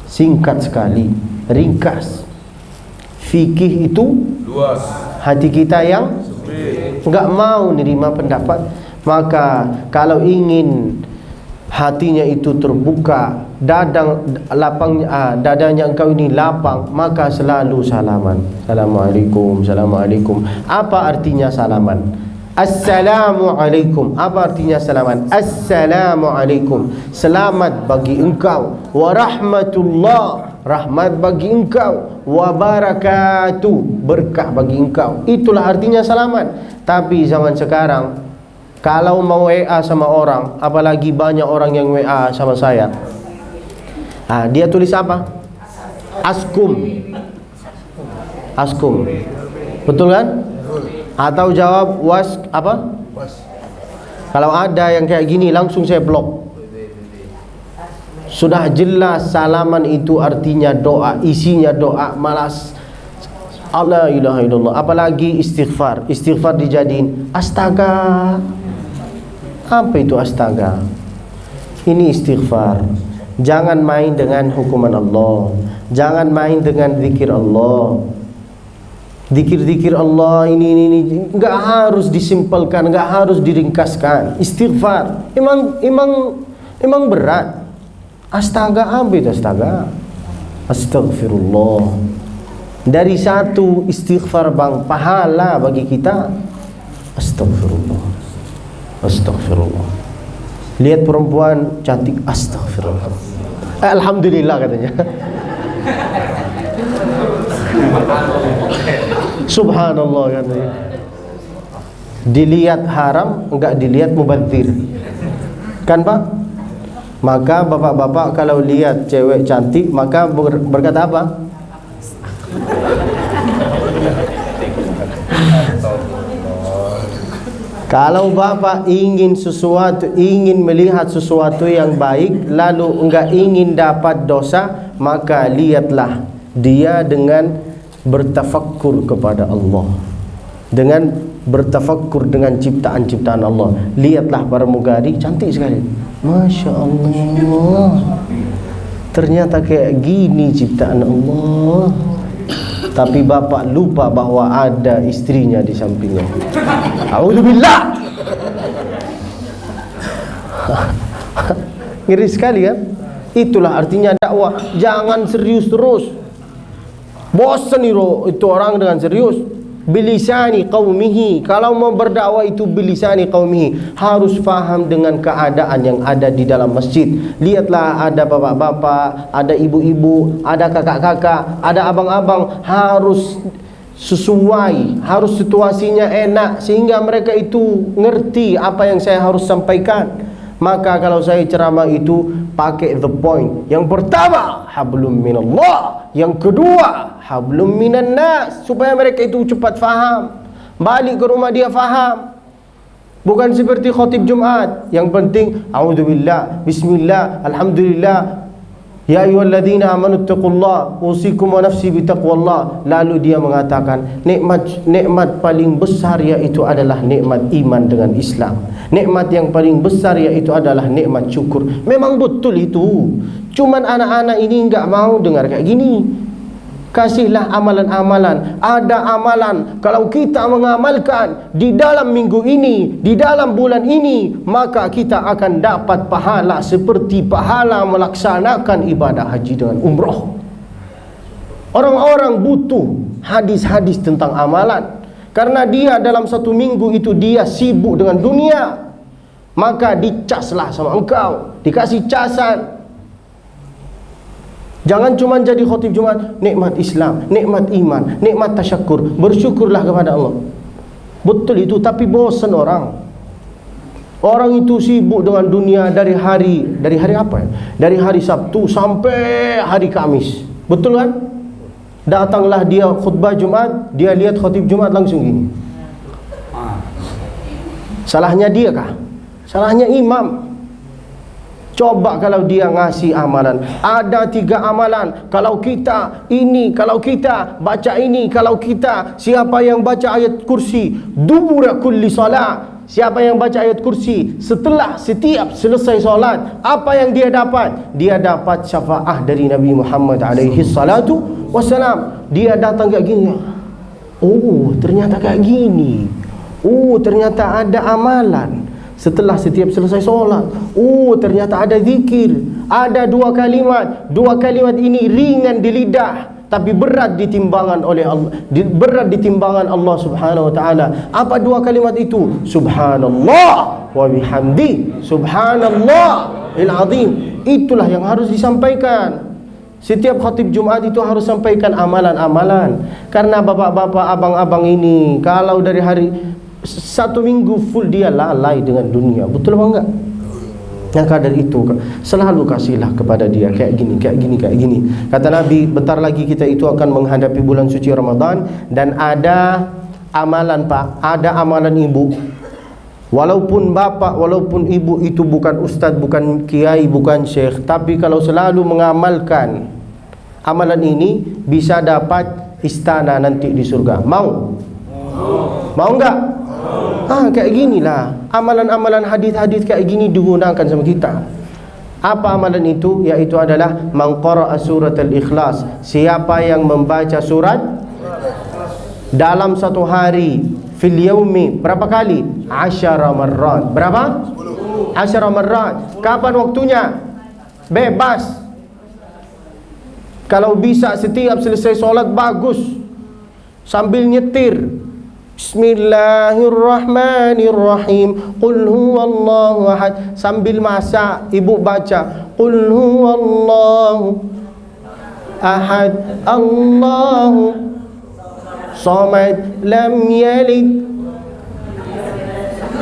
Singkat sekali, ringkas. Fikih itu luas, hati kita yang enggak mau nerima pendapat. Maka kalau ingin hatinya itu terbuka, dadanya engkau ini lapang, maka selalu salaman. Assalamualaikum, assalamualaikum. Apa artinya salaman? Assalamualaikum. Apa artinya salaman? Assalamualaikum, selamat bagi engkau. Warahmatullah, rahmat bagi engkau. Wabarakatuh, berkah bagi engkau. Itulah artinya salaman. Tapi zaman sekarang, kalau mau WA sama orang, apalagi banyak orang yang WA sama saya, dia tulis apa? Askum. Askum, betul kan? Atau jawab apa? Kalau ada yang kayak gini, langsung saya blok. Sudah jelas salaman itu artinya doa, isinya doa, malas. La ilaha illallah. Apalagi istighfar. Istighfar dijadiin astaga. Apa itu astaga? Ini istighfar. Jangan main dengan hukuman Allah. Jangan main dengan zikir Allah. Zikir-zikir Allah ini enggak harus disimpelkan, enggak harus diringkaskan. Istighfar emang berat. Astaga, apa itu astaga? Astagfirullah. Dari satu istighfar bang, pahala bagi kita. Astagfirullah. Astagfirullah. Lihat perempuan cantik, astagfirullah. Alhamdulillah katanya. Subhanallah katanya. Dilihat haram, enggak dilihat mubadzir. Kan Pak? Maka bapak-bapak kalau lihat cewek cantik, maka berkata apa? Kalau bapak ingin sesuatu, ingin melihat sesuatu yang baik, lalu enggak ingin dapat dosa, maka lihatlah dia dengan bertafakkur kepada Allah, dengan bertafakkur dengan ciptaan-ciptaan Allah. Lihatlah pramugari cantik sekali, Masya Allah, ternyata kayak gini ciptaan Allah. Tapi bapak lupa bahwa ada istrinya di sampingnya. A'udzubillah. Ngeri sekali kan? Itulah artinya dakwah. Jangan serius terus. Bosan itu orang dengan serius. Bilisani qaumihi. Kalau mau berdakwah itu bilisani qaumihi, harus faham dengan keadaan yang ada di dalam masjid. Lihatlah, ada bapak-bapak, ada ibu-ibu, ada kakak-kakak, ada abang-abang. Harus sesuai, harus situasinya enak, sehingga mereka itu ngerti apa yang saya harus sampaikan. Maka kalau saya ceramah itu pakai the point. Yang pertama, hablum minallah. Yang kedua, hablum minan nas, supaya mereka itu cepat faham. Balik ke rumah dia faham. Bukan seperti khotib Jumat. Yang penting, a'udzubillah, bismillah, alhamdulillah, ya ayyuhalladzina amanu taqullah, usikum wa nafsi bitaqwallah. Lalu dia mengatakan nikmat paling besar yaitu adalah nikmat iman dengan Islam. Nikmat yang paling besar yaitu adalah nikmat syukur. Memang betul itu. Cuman anak-anak ini enggak mau dengar kayak gini. Kasihlah amalan-amalan. Ada amalan, kalau kita mengamalkan di dalam minggu ini, di dalam bulan ini, maka kita akan dapat pahala seperti pahala melaksanakan ibadah haji dengan umrah. Orang-orang butuh hadis-hadis tentang amalan. Karena dia dalam satu minggu itu dia sibuk dengan dunia, maka dicaslah sama engkau, dikasih casan. Jangan cuma jadi khotib Jumat, nikmat Islam, nikmat iman, nikmat tasyakkur, bersyukurlah kepada Allah. Betul itu, tapi bosan orang. Orang itu sibuk dengan dunia dari hari apa ya? Dari hari Sabtu sampai hari Kamis. Betul kan? Datanglah dia khutbah Jumat, dia lihat khotib Jumat langsung gini. Salahnya dia kah? Salahnya imam. Coba kalau dia ngasih amalan, ada 3 amalan. Kalau kita ini, kalau kita baca ini, kalau kita, siapa yang baca ayat kursi dubura kulli salat, siapa yang baca ayat kursi setelah setiap selesai solat, apa yang dia dapat? Dia dapat syafaah dari Nabi Muhammad alaihi salatu wassalam. Dia datang kayak gini. Oh, ternyata kayak gini. Oh, ternyata ada amalan setelah setiap selesai solat. Oh, ternyata ada zikir. Ada 2 kalimat. 2 kalimat ini ringan di lidah, tapi berat di timbangan oleh Allah, berat di timbangan Allah Subhanahu wa taala. Apa 2 kalimat itu? Subhanallah wa bihamdi, subhanallah il azim. Itulah yang harus disampaikan. Setiap khatib Jumat itu harus sampaikan amalan-amalan. Karena bapak-bapak, abang-abang ini kalau dari hari 1 minggu full dia lalai dengan dunia. Betul apa enggak? Yang kadar itu selalu kasihlah kepada dia kayak gini, kayak gini, kayak gini. Kata Nabi, bentar lagi kita itu akan menghadapi bulan suci Ramadan, dan ada amalan Pak, ada amalan ibu. Walaupun bapak, walaupun ibu itu bukan ustaz, bukan kiai, bukan syekh, tapi kalau selalu mengamalkan amalan ini bisa dapat istana nanti di surga. Mau? Mau enggak? Kayak ginilah amalan-amalan hadis-hadis kayak gini digunakan sama kita. Apa amalan itu? Yaitu adalah man qara'a surat al-ikhlas. Siapa yang membaca surat dalam satu hari, fil yaumi, berapa kali? 10 marrat. Berapa? 10 marrat. Kapan waktunya? Bebas. Kalau bisa setiap selesai solat, bagus. Sambil nyetir, Bismillahirrahmanirrahim, Qul huwallahu ahad. Sambil masak, ibu baca Qul huwallahu ahad, Allahu samad, lam yalid.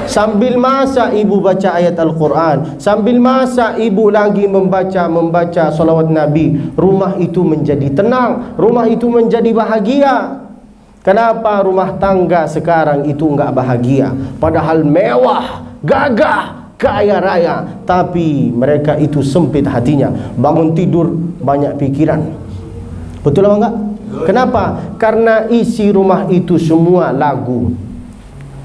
Sambil masak ibu baca ayat Al-Quran, sambil masak ibu lagi membaca salawat Nabi. Rumah itu menjadi tenang, rumah itu menjadi bahagia. Kenapa rumah tangga sekarang itu enggak bahagia? Padahal mewah, gagah, kaya raya, tapi mereka itu sempit hatinya. Bangun tidur banyak pikiran. Betul apa enggak? Kenapa? Karena isi rumah itu semua lagu.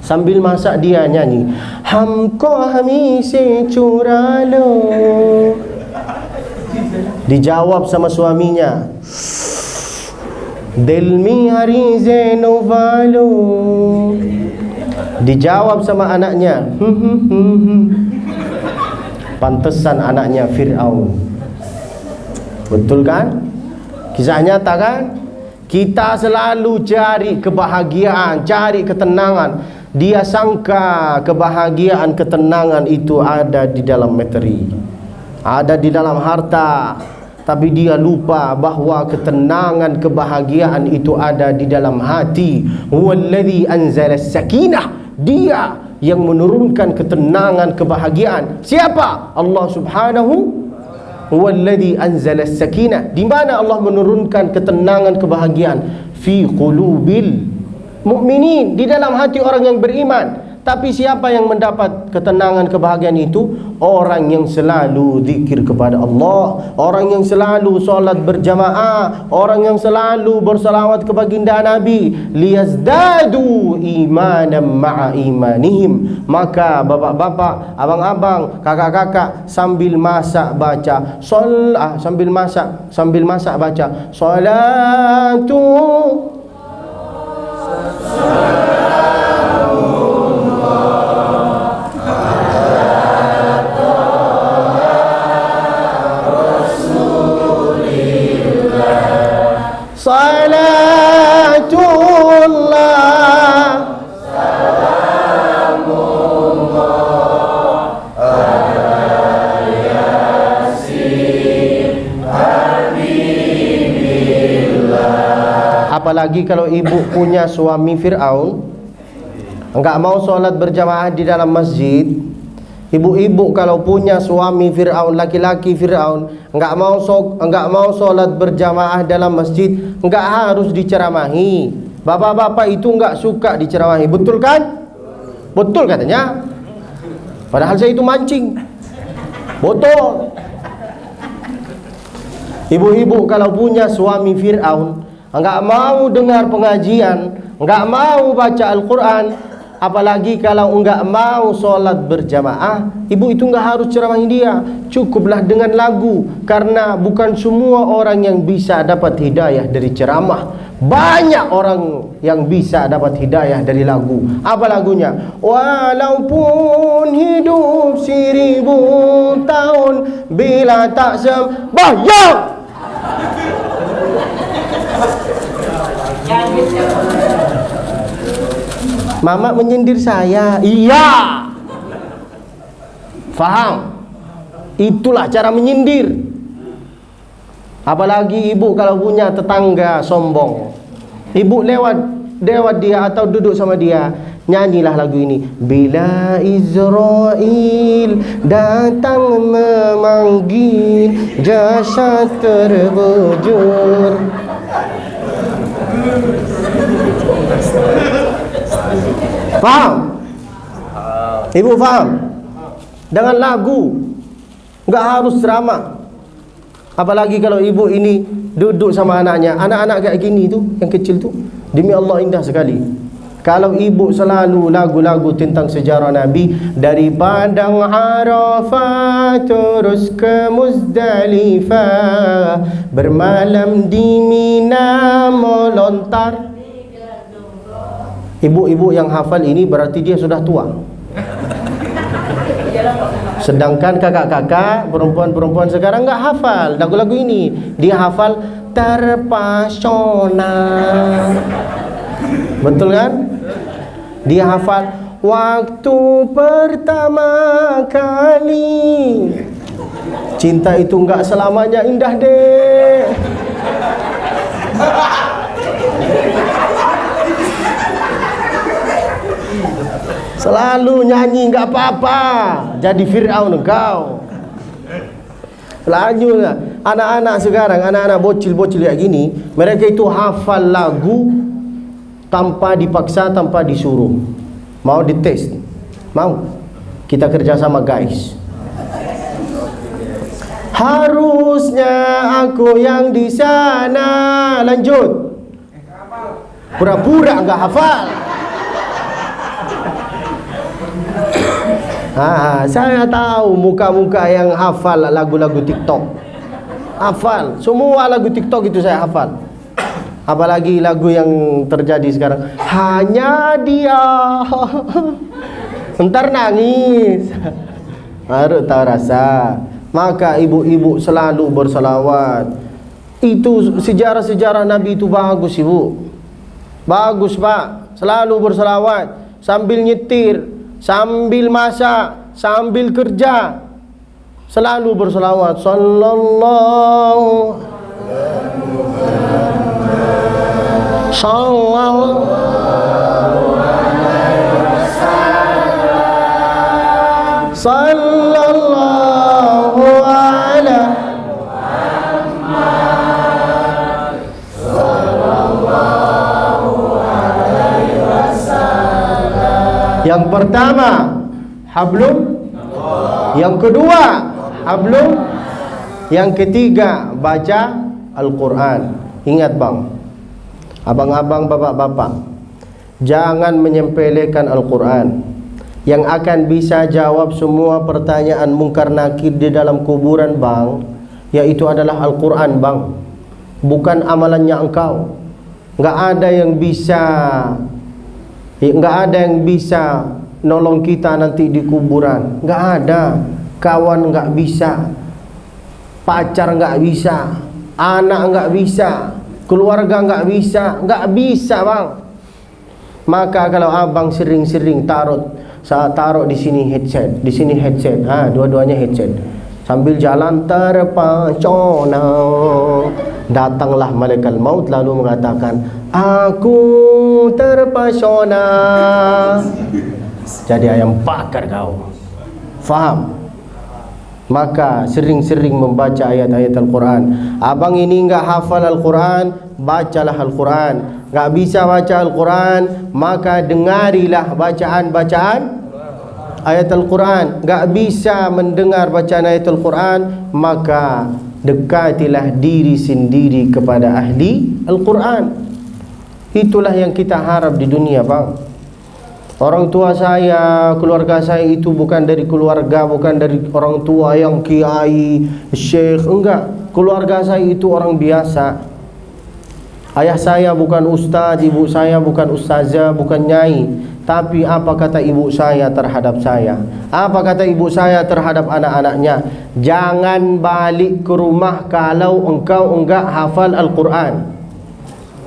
Sambil masak dia nyanyi, Hamko hamise curalo. Dijawab sama suaminya, Delmi harize novalo. Dijawab sama anaknya, Pantesan anaknya Fir'aun. Betul kan? Kisah nyata kan? Kita selalu cari kebahagiaan, cari ketenangan. Dia sangka kebahagiaan, ketenangan itu ada di dalam materi, ada di dalam harta. Tapi dia lupa bahwa ketenangan, kebahagiaan itu ada di dalam hati. Huwallazi anzala as-sakinah. Dia yang menurunkan ketenangan, kebahagiaan. Siapa? Allah Subhanahu. Huwallazi anzala as-sakinah. Di mana Allah menurunkan ketenangan, kebahagiaan? Fi qulubil mu'minin, di dalam hati orang yang beriman. Tapi siapa yang mendapat ketenangan, kebahagiaan itu? Orang yang selalu zikir kepada Allah, orang yang selalu solat berjamaah, orang yang selalu bersalawat ke baginda Nabi. Liyazdadu imanan ma'a imanihim. Maka bapak-bapak, abang-abang, kakak-kakak sambil masak baca sambil masak baca salatu salatullah salamullah ala yasin habibillah. Apalagi kalau ibu punya suami Fir'aun, enggak mau solat berjamaah di dalam masjid. Ibu-ibu kalau punya suami Fir'aun, laki-laki Fir'aun, enggak mau solat berjamaah dalam masjid, enggak harus diceramahi. Bapak-bapak itu enggak suka diceramahi. Betul kan? Betul katanya. Padahal saya itu mancing. Betul. Ibu-ibu kalau punya suami Fir'aun, enggak mau dengar pengajian, enggak mau baca Al-Quran, apalagi kalau enggak mau solat berjamaah, ibu itu enggak harus ceramahi dia. Cukuplah dengan lagu. Karena bukan semua orang yang bisa dapat hidayah dari ceramah. Banyak orang yang bisa dapat hidayah dari lagu. Apa lagunya? Walaupun hidup 1000 tahun, bila tak sembahyang. Mama menyindir saya. Iya. Faham? Itulah cara menyindir. Apalagi ibu kalau punya tetangga sombong. Ibu lewat dia atau duduk sama dia, nyanyilah lagu ini. Bila Israel datang memanggil, jasad terbujur. Faham? Ibu faham? Dengan lagu, enggak harus ceramah. Apalagi kalau ibu ini duduk sama anaknya. Anak-anak kayak gini tu, yang kecil tu, demi Allah indah sekali. Kalau ibu selalu lagu-lagu tentang sejarah Nabi, dari Padang Arafah terus ke Muzdalifah, bermalam di Mina melontar. Ibu-ibu yang hafal ini berarti dia sudah tua. Sedangkan kakak-kakak, perempuan-perempuan sekarang nggak hafal lagu-lagu ini. Dia hafal terpesona. Betul kan? Dia hafal waktu pertama kali. Cinta itu enggak selamanya indah, dek. Selalu nyanyi enggak apa-apa. Jadi Fir'aun engkau. Lanjutlah. Anak-anak sekarang, anak-anak bocil-bocil kayak gini, mereka itu hafal lagu tanpa dipaksa, tanpa disuruh. Mau dites? Mau? Kita kerjasama, guys. Harusnya aku yang di sana. Lanjut. Pura-pura enggak hafal. Saya tahu muka-muka yang hafal lagu-lagu TikTok. Hafal. Semua lagu TikTok itu saya hafal. Apalagi lagu yang terjadi sekarang. Hanya dia. Entar nangis. Baru tahu rasa. Maka ibu-ibu selalu berselawat. Itu sejarah-sejarah Nabi itu bagus, ibu. Bagus, Pak. Selalu berselawat. Sambil nyetir, sambil masak, sambil kerja. Selalu berselawat. Sallallahu sallallahu ala Muhammad sallallahu alaihi wasallam. Yang pertama hablum, yang kedua hablum, yang ketiga baca Al-Quran. Ingat bang, abang-abang, bapak-bapak, jangan menyepelekan Al-Quran. Yang akan bisa jawab semua pertanyaan mungkar nakir di dalam kuburan bang, yaitu adalah Al-Quran bang, bukan amalannya engkau. Nggak ada yang bisa nolong kita nanti di kuburan. Nggak ada. Kawan nggak bisa, pacar nggak bisa, anak nggak bisa, keluarga nggak bisa bang. Maka kalau abang sering-sering taruh di sini headset, dua-duanya headset, sambil jalan terpesona, datanglah malaikat maut lalu mengatakan, aku terpesona. Jadi ayam bakar kau. Faham? Maka sering-sering membaca ayat-ayat Al-Quran. Abang ini enggak hafal Al-Quran, bacalah Al-Quran. Enggak bisa baca Al-Quran, maka dengarilah bacaan-bacaan ayat Al-Quran. Enggak bisa mendengar bacaan ayat Al-Quran, maka dekatilah diri sendiri kepada ahli Al-Quran. Itulah yang kita harap di dunia bang. Orang tua saya, keluarga saya itu bukan dari keluarga, bukan dari orang tua yang kiai, syekh, enggak. Keluarga saya itu orang biasa. Ayah saya bukan ustaz, ibu saya bukan ustazah, bukan nyai. Tapi apa kata ibu saya terhadap saya? Apa kata ibu saya terhadap anak-anaknya? Jangan balik ke rumah kalau engkau enggak hafal Al-Quran.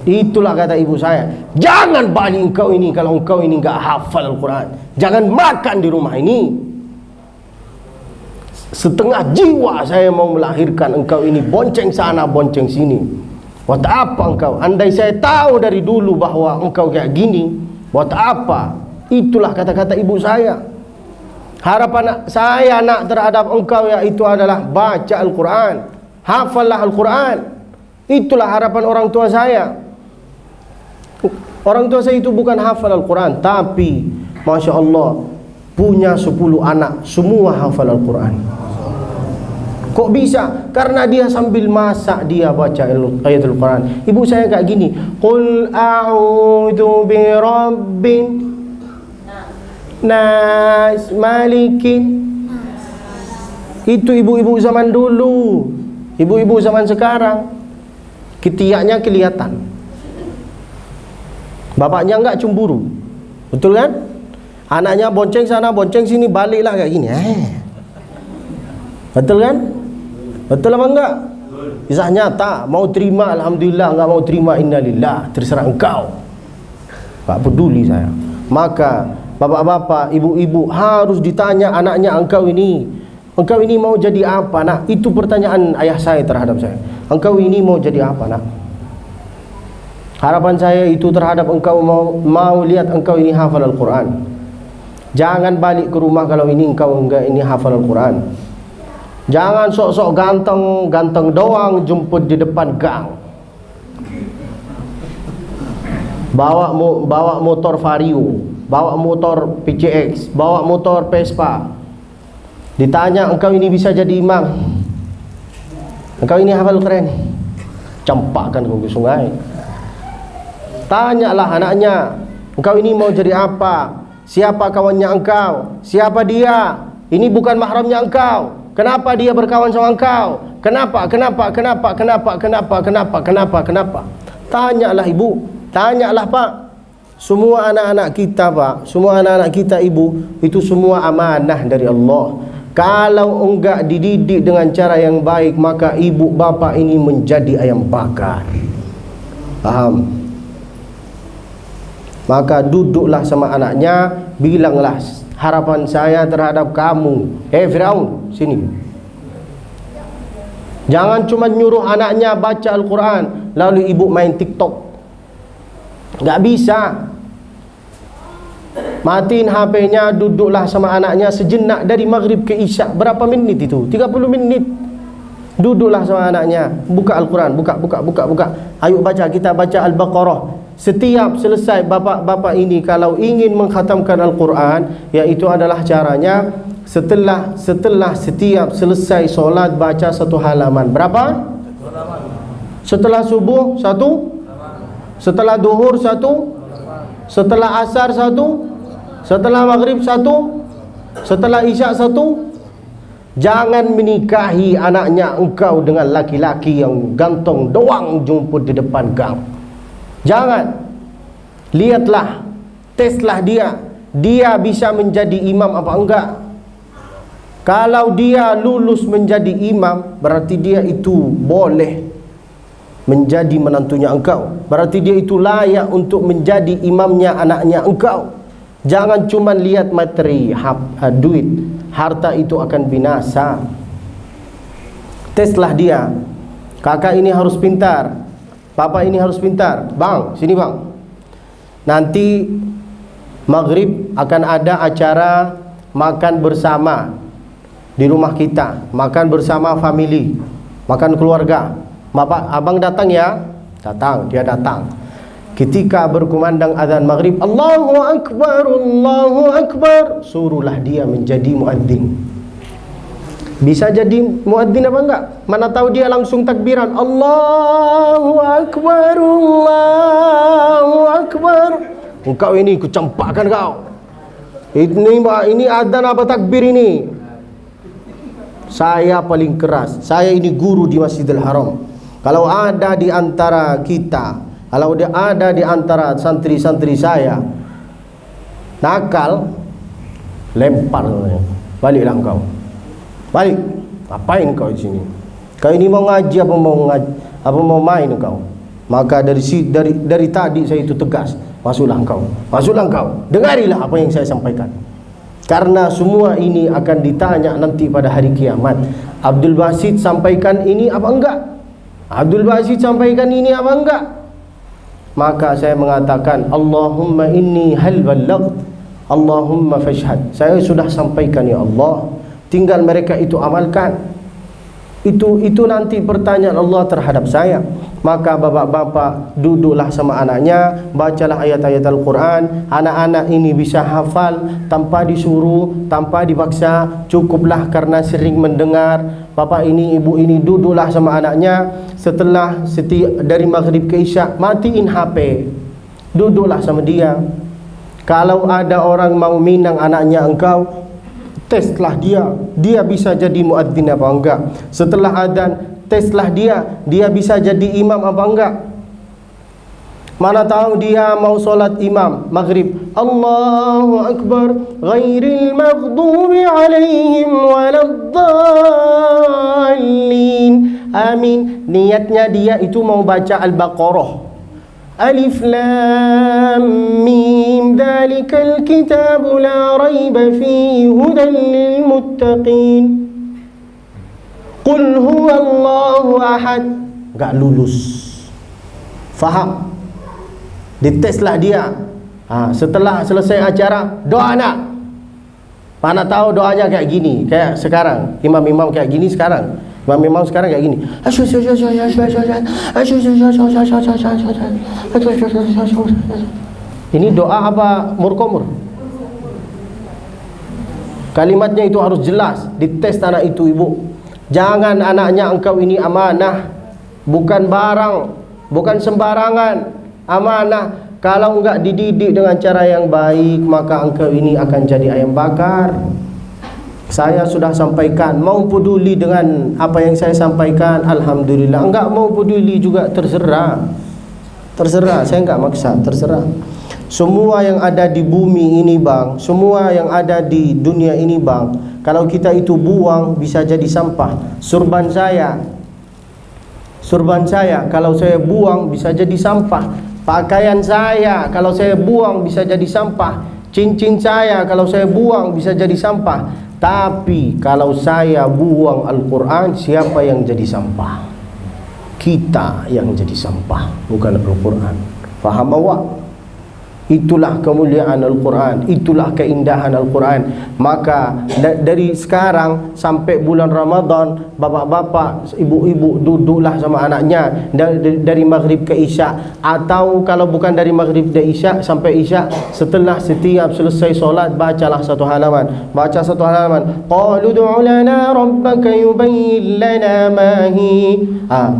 Itulah kata ibu saya. Jangan balik engkau ini kalau engkau ini enggak hafal Al-Quran. Jangan makan di rumah ini. Setengah jiwa saya mau melahirkan engkau ini bonceng sana bonceng sini. Buat apa engkau? Andai saya tahu dari dulu bahwa engkau kayak gini, buat apa? Itulah kata-kata ibu saya. Harapan saya nak terhadap engkau yaitu adalah baca Al-Quran. Hafallah Al-Quran. Itulah harapan orang tua saya. Orang tua saya itu bukan hafal Al-Quran, tapi Masya Allah punya 10 anak, semua hafal Al-Quran. Kok bisa? Karena dia sambil masak dia baca ayatul Quran. Ibu saya kayak gini, qul a'udzu birabbin nas malikin. Itu ibu-ibu zaman dulu. Ibu-ibu zaman sekarang ketiaknya kelihatan, bapaknya enggak cemburu. Betul kan? Anaknya bonceng sana bonceng sini, baliklah kayak gini. Betul kan? Betul apa enggak? Kisah nyata. Mau terima alhamdulillah, enggak mau terima innalillah, terserah engkau. Tak peduli saya. Maka bapak-bapak, ibu-ibu harus ditanya anaknya, engkau ini mau jadi apa nak? Itu pertanyaan ayah saya terhadap saya. Engkau ini mau jadi apa nak? Harapan saya itu terhadap engkau, mau lihat engkau ini hafal Al-Quran. Jangan balik ke rumah kalau engkau enggak ini hafal Al-Quran. Jangan sok-sok ganteng doang jemput di depan gang. Bawa motor Vario, bawa motor PCX, bawa motor Vespa. Ditanya, engkau ini bisa jadi imam, engkau ini hafal Quran, campakkan ke sungai. Tanyalah anaknya, engkau ini mau jadi apa? Siapa kawannya engkau? Siapa dia? Ini bukan mahramnya engkau. Kenapa dia berkawan sama engkau? Kenapa? Tanyalah ibu, tanyalah pak. Semua anak-anak kita pak, semua anak-anak kita ibu, itu semua amanah dari Allah. Kalau enggak dididik dengan cara yang baik, maka ibu bapa ini menjadi ayam bakar. Paham? Maka duduklah sama anaknya, bilanglah, harapan saya terhadap kamu, Firaun, sini. Jangan cuma nyuruh anaknya baca Al-Quran, lalu ibu main TikTok. Gak bisa. Matiin HP-nya, duduklah sama anaknya sejenak dari maghrib ke isya. Berapa menit itu? 30 menit. Duduklah sama anaknya, buka Al-Quran, buka. Ayo baca, kita baca Al-Baqarah. Setiap selesai bapak-bapak ini kalau ingin mengkhatamkan Al-Quran, yaitu adalah caranya setelah setiap selesai solat baca satu halaman. Berapa? Setelah subuh satu, setelah duhur satu, setelah asar satu, setelah maghrib satu, setelah isya satu. Jangan menikahi anaknya engkau dengan laki-laki yang ganteng doang jemput di depan gang. Jangan. Lihatlah, teslah dia bisa menjadi imam apa enggak. Kalau dia lulus menjadi imam, berarti dia itu boleh menjadi menantunya engkau. Berarti dia itu layak untuk menjadi imamnya anaknya engkau. Jangan cuma lihat materi, duit. Harta itu akan binasa. Teslah dia. Kakak ini harus pintar, papa ini harus pintar. Bang, sini bang. Nanti maghrib akan ada acara makan bersama di rumah kita. Makan bersama family, makan keluarga. Bapak, abang datang ya? Datang, dia datang. Ketika berkumandang azan maghrib, Allahu Akbar, suruhlah dia menjadi muadzin. Bisa jadi muadzin apa enggak? Mana tahu dia langsung takbiran, Allahu Akbar. Engkau ini kucampakkan kau. Ini azan apa takbir ini? Saya paling keras. Saya ini guru di Masjidil Haram. Kalau ada di antara kita, kalau dia ada di antara santri-santri saya nakal, lempar, baliklah engkau. Balik. Ngapain kau di sini? Kau ini mau ngaji apa mau main engkau? Maka dari tadi saya itu tegas. Masuklah engkau. Dengarilah apa yang saya sampaikan. Karena semua ini akan ditanya nanti pada hari kiamat. Abdul Basit sampaikan ini apa enggak? Abdul Basit sampaikan ini apa enggak? Maka saya mengatakan, Allahumma inni hal ballagh, Allahumma fashhad. Saya sudah sampaikan ya Allah, tinggal mereka itu amalkan. Itu nanti pertanyaan Allah terhadap saya. Maka bapak-bapak duduklah sama anaknya, bacalah ayat-ayat Al-Quran. Anak-anak ini bisa hafal tanpa disuruh, tanpa dipaksa. Cukuplah karena sering mendengar. Bapak ini, ibu ini duduklah sama anaknya. Setelah dari maghrib ke isya, matiin HP, duduklah sama dia. Kalau ada orang mau minang anaknya engkau, teslah dia bisa jadi muadzin apa enggak. Setelah adzan, teslah dia bisa jadi imam apa enggak. Mana tahu dia mau solat imam maghrib, Allahu Akbar, ghairil maghdubi alaihim waladdallin, amin. Niatnya dia itu mau baca Al-Baqarah, Alif Lam Mim, dzalikal kitabu la raiba fihi hudan lil muttaqin, Qul huwallahu ahad. Enggak lulus. Faham? Diteslah dia. Setelah selesai acara, doa nak. Mana tahu doanya kayak gini, kayak sekarang. Imam-imam kayak gini sekarang. Imam-imam sekarang kayak gini. Ini doa apa murkomur? Kalimatnya itu harus jelas. Dites anak itu, ibu. Jangan anaknya engkau ini amanah, bukan barang, bukan sembarangan, amanah. Kalau enggak dididik dengan cara yang baik, maka engkau ini akan jadi ayam bakar. Saya sudah sampaikan, mau peduli dengan apa yang saya sampaikan, alhamdulillah. Enggak mau peduli juga terserah. Terserah, saya enggak maksa, terserah. Semua yang ada di bumi ini bang, semua yang ada di dunia ini bang, kalau kita itu buang bisa jadi sampah. Surban saya kalau saya buang bisa jadi sampah. Pakaian saya kalau saya buang bisa jadi sampah. Cincin saya kalau saya buang bisa jadi sampah. Tapi kalau saya buang Al-Quran, siapa yang jadi sampah? Kita yang jadi sampah, bukan Al-Quran. Faham awak? Itulah kemuliaan Al-Quran, itulah keindahan Al-Quran. Maka dari sekarang sampai bulan Ramadan, bapak-bapak, ibu-ibu duduklah sama anaknya dari maghrib ke isya. Atau kalau bukan dari maghrib ke isya sampai isya, setelah setiap selesai solat, bacalah satu halaman. Baca satu halaman. Qalu du'u lana rabbaka yubayyin lana ma hi.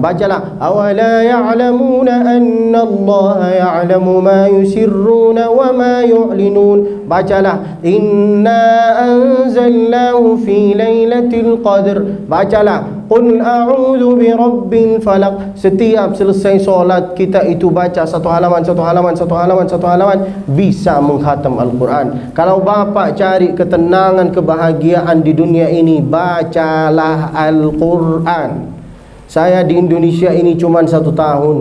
Bacalah. Awala ya'lamuna anna Allah ya'lamu ma yusirru wa ma yu'linun. Bacalah inna anzalnahu fi lailatul qadr. Bacalah qul a'udzu birabbil falaq. Setiap selesai solat kita itu baca satu halaman, satu halaman, satu halaman, satu halaman, bisa menghatam Al-Quran. Kalau bapak cari ketenangan, kebahagiaan di dunia ini, bacalah Al-Quran. Saya di Indonesia ini cuma 1 tahun.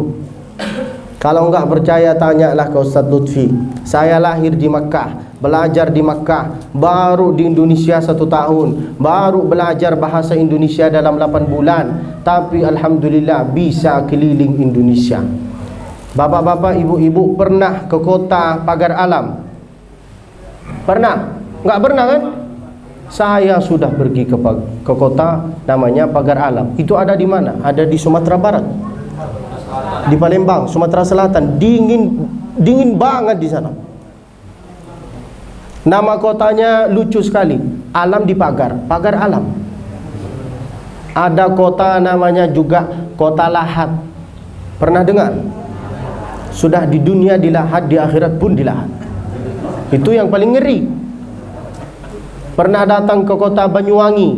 Kalau enggak percaya, tanyalah ke Ustaz Lutfi. Saya lahir di Makkah, belajar di Makkah, baru di Indonesia 1 tahun, baru belajar bahasa Indonesia dalam 8 bulan. Tapi alhamdulillah bisa keliling Indonesia. Bapak-bapak, ibu-ibu pernah ke kota Pagar Alam? Pernah? Enggak pernah kan? Saya sudah pergi ke kota namanya Pagar Alam. Itu ada di mana? Ada di Sumatera Barat, di Palembang, Sumatera Selatan. Dingin banget di sana. Nama kotanya lucu sekali, Alam di Pagar, Pagar Alam. Ada kota namanya juga Kota Lahat. Pernah dengar? Sudah di dunia dilahat, di akhirat pun dilahat. Itu yang paling ngeri. Pernah datang ke kota Banyuwangi?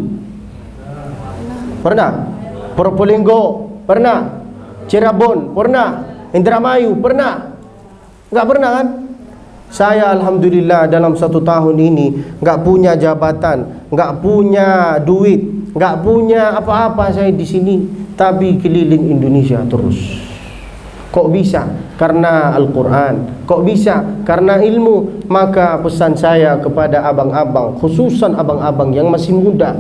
Pernah? Probolinggo? Pernah? Cirebon? Pernah? Indramayu? Pernah? Enggak pernah kan? Saya alhamdulillah dalam 1 tahun ini enggak punya jabatan, enggak punya duit, enggak punya apa-apa saya di sini, tapi keliling Indonesia terus. Kok bisa? Karena Al-Quran. Kok bisa? Karena ilmu. Maka pesan saya kepada abang-abang, khususan abang-abang yang masih muda,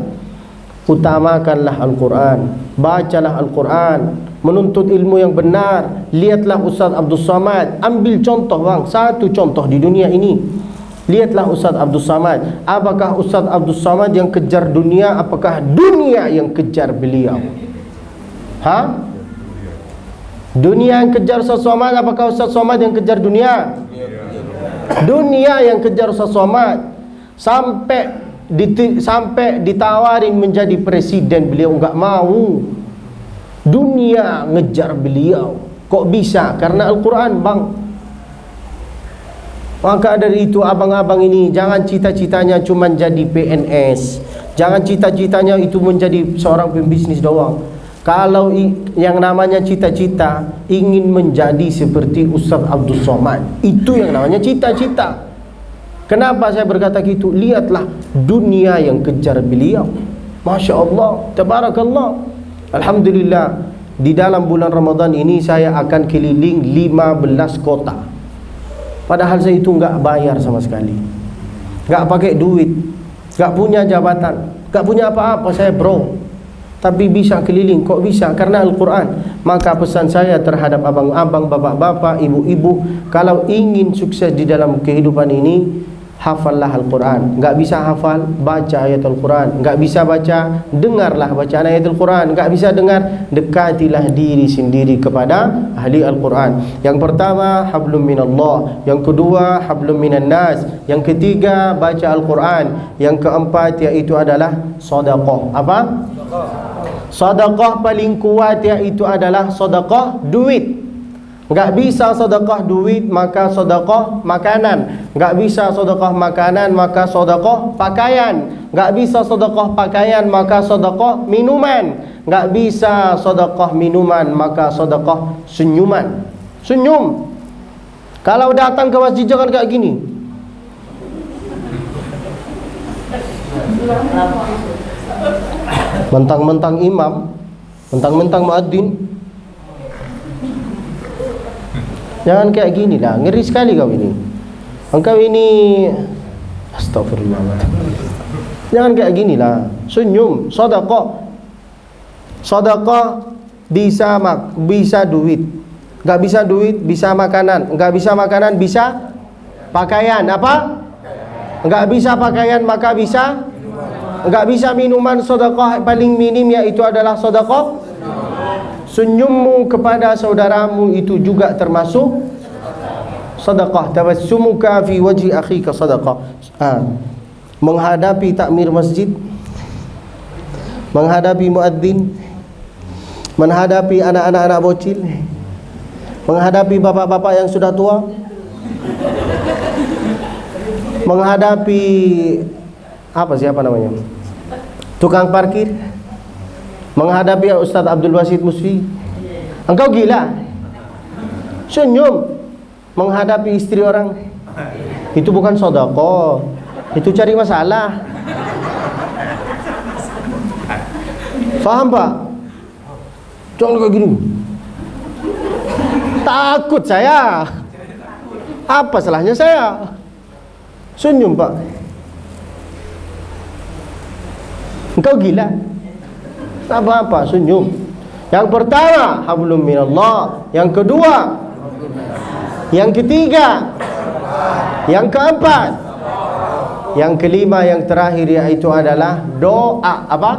utamakanlah Al-Quran, bacalah Al-Quran, menuntut ilmu yang benar. Lihatlah Ustaz Abdul Samad, ambil contoh bang, satu contoh di dunia ini. Lihatlah Ustaz Abdul Samad. Apakah Ustaz Abdul Samad yang kejar dunia? Apakah dunia yang kejar beliau? Dunia yang kejar Ustaz Somad, apakah Ustaz Somad yang kejar dunia? Dunia yang kejar Ustaz Somad. Sampai ditawarin menjadi presiden, beliau enggak mau. Dunia ngejar beliau. Kok bisa? Karena Al-Quran, bang. Maka dari itu abang-abang ini jangan cita-citanya cuma jadi PNS. Jangan cita-citanya itu menjadi seorang pembisnis doang. Kalau yang namanya cita-cita ingin menjadi seperti Ustaz Abdul Somad, itu yang namanya cita-cita. Kenapa saya berkata gitu? Lihatlah dunia yang kejar beliau. Masya Allah, tabarakallah. Alhamdulillah, di dalam bulan Ramadan ini saya akan keliling 15 kota. Padahal saya itu enggak bayar sama sekali, enggak pakai duit, enggak punya jabatan, enggak punya apa-apa, saya bro. Tapi bisa keliling. Kok bisa? Karena Al-Quran. Maka pesan saya terhadap abang-abang, bapak-bapak, ibu-ibu, kalau ingin sukses di dalam kehidupan ini, hafallah Al-Quran. Enggak bisa hafal, baca ayat Al-Quran. Enggak bisa baca, dengarlah bacaan ayat Al-Quran. Enggak bisa dengar, dekatilah diri sendiri kepada ahli Al-Quran. Yang pertama, hablum minallah. Yang kedua, hablum minan nas. Yang ketiga, baca Al-Quran. Yang keempat, yaitu adalah sedekah. Apa? Sedekah paling kuat iaitu adalah sedekah duit. Enggak bisa sedekah duit maka sedekah makanan. Enggak bisa sedekah makanan maka sedekah pakaian. Enggak bisa sedekah pakaian maka sedekah minuman. Enggak bisa sedekah minuman maka sedekah senyuman. Senyum. Kalau datang ke masjid jangan kayak gini. Mentang-mentang imam, mentang-mentang muadzin. Jangan kayak gini lah, ngeri sekali kau ini. Engkau ini, astagfirullah. Jangan kayak gini lah. Senyum, sedekah. Sedekah bisa duit. Enggak bisa duit, bisa makanan. Enggak bisa makanan, bisa pakaian. Apa? Enggak bisa pakaian maka bisa. Enggak bisa minuman, sedekah paling minim yaitu adalah sedekah. Senyummu kepada saudaramu itu juga termasuk sedekah. Tabassumuka fi wajhi akhika sedekah. Menghadapi takmir masjid, menghadapi muadzin, menghadapi anak-anak bocil, menghadapi bapak-bapak yang sudah tua, menghadapi siapa namanya? Tukang parkir, menghadapi Ustaz Abdul Wasid Musfi. Engkau gila. Senyum menghadapi istri orang. Itu bukan sedekah, itu cari masalah. Faham Pak? Jangan kayak gini. Takut saya. Apa salahnya saya? Senyum Pak. Engkau gila. Apa-apa, senyum. Yang pertama, hablum minallah. Yang kedua, yang ketiga, yang keempat, yang kelima, yang terakhir yaitu adalah doa. Apa?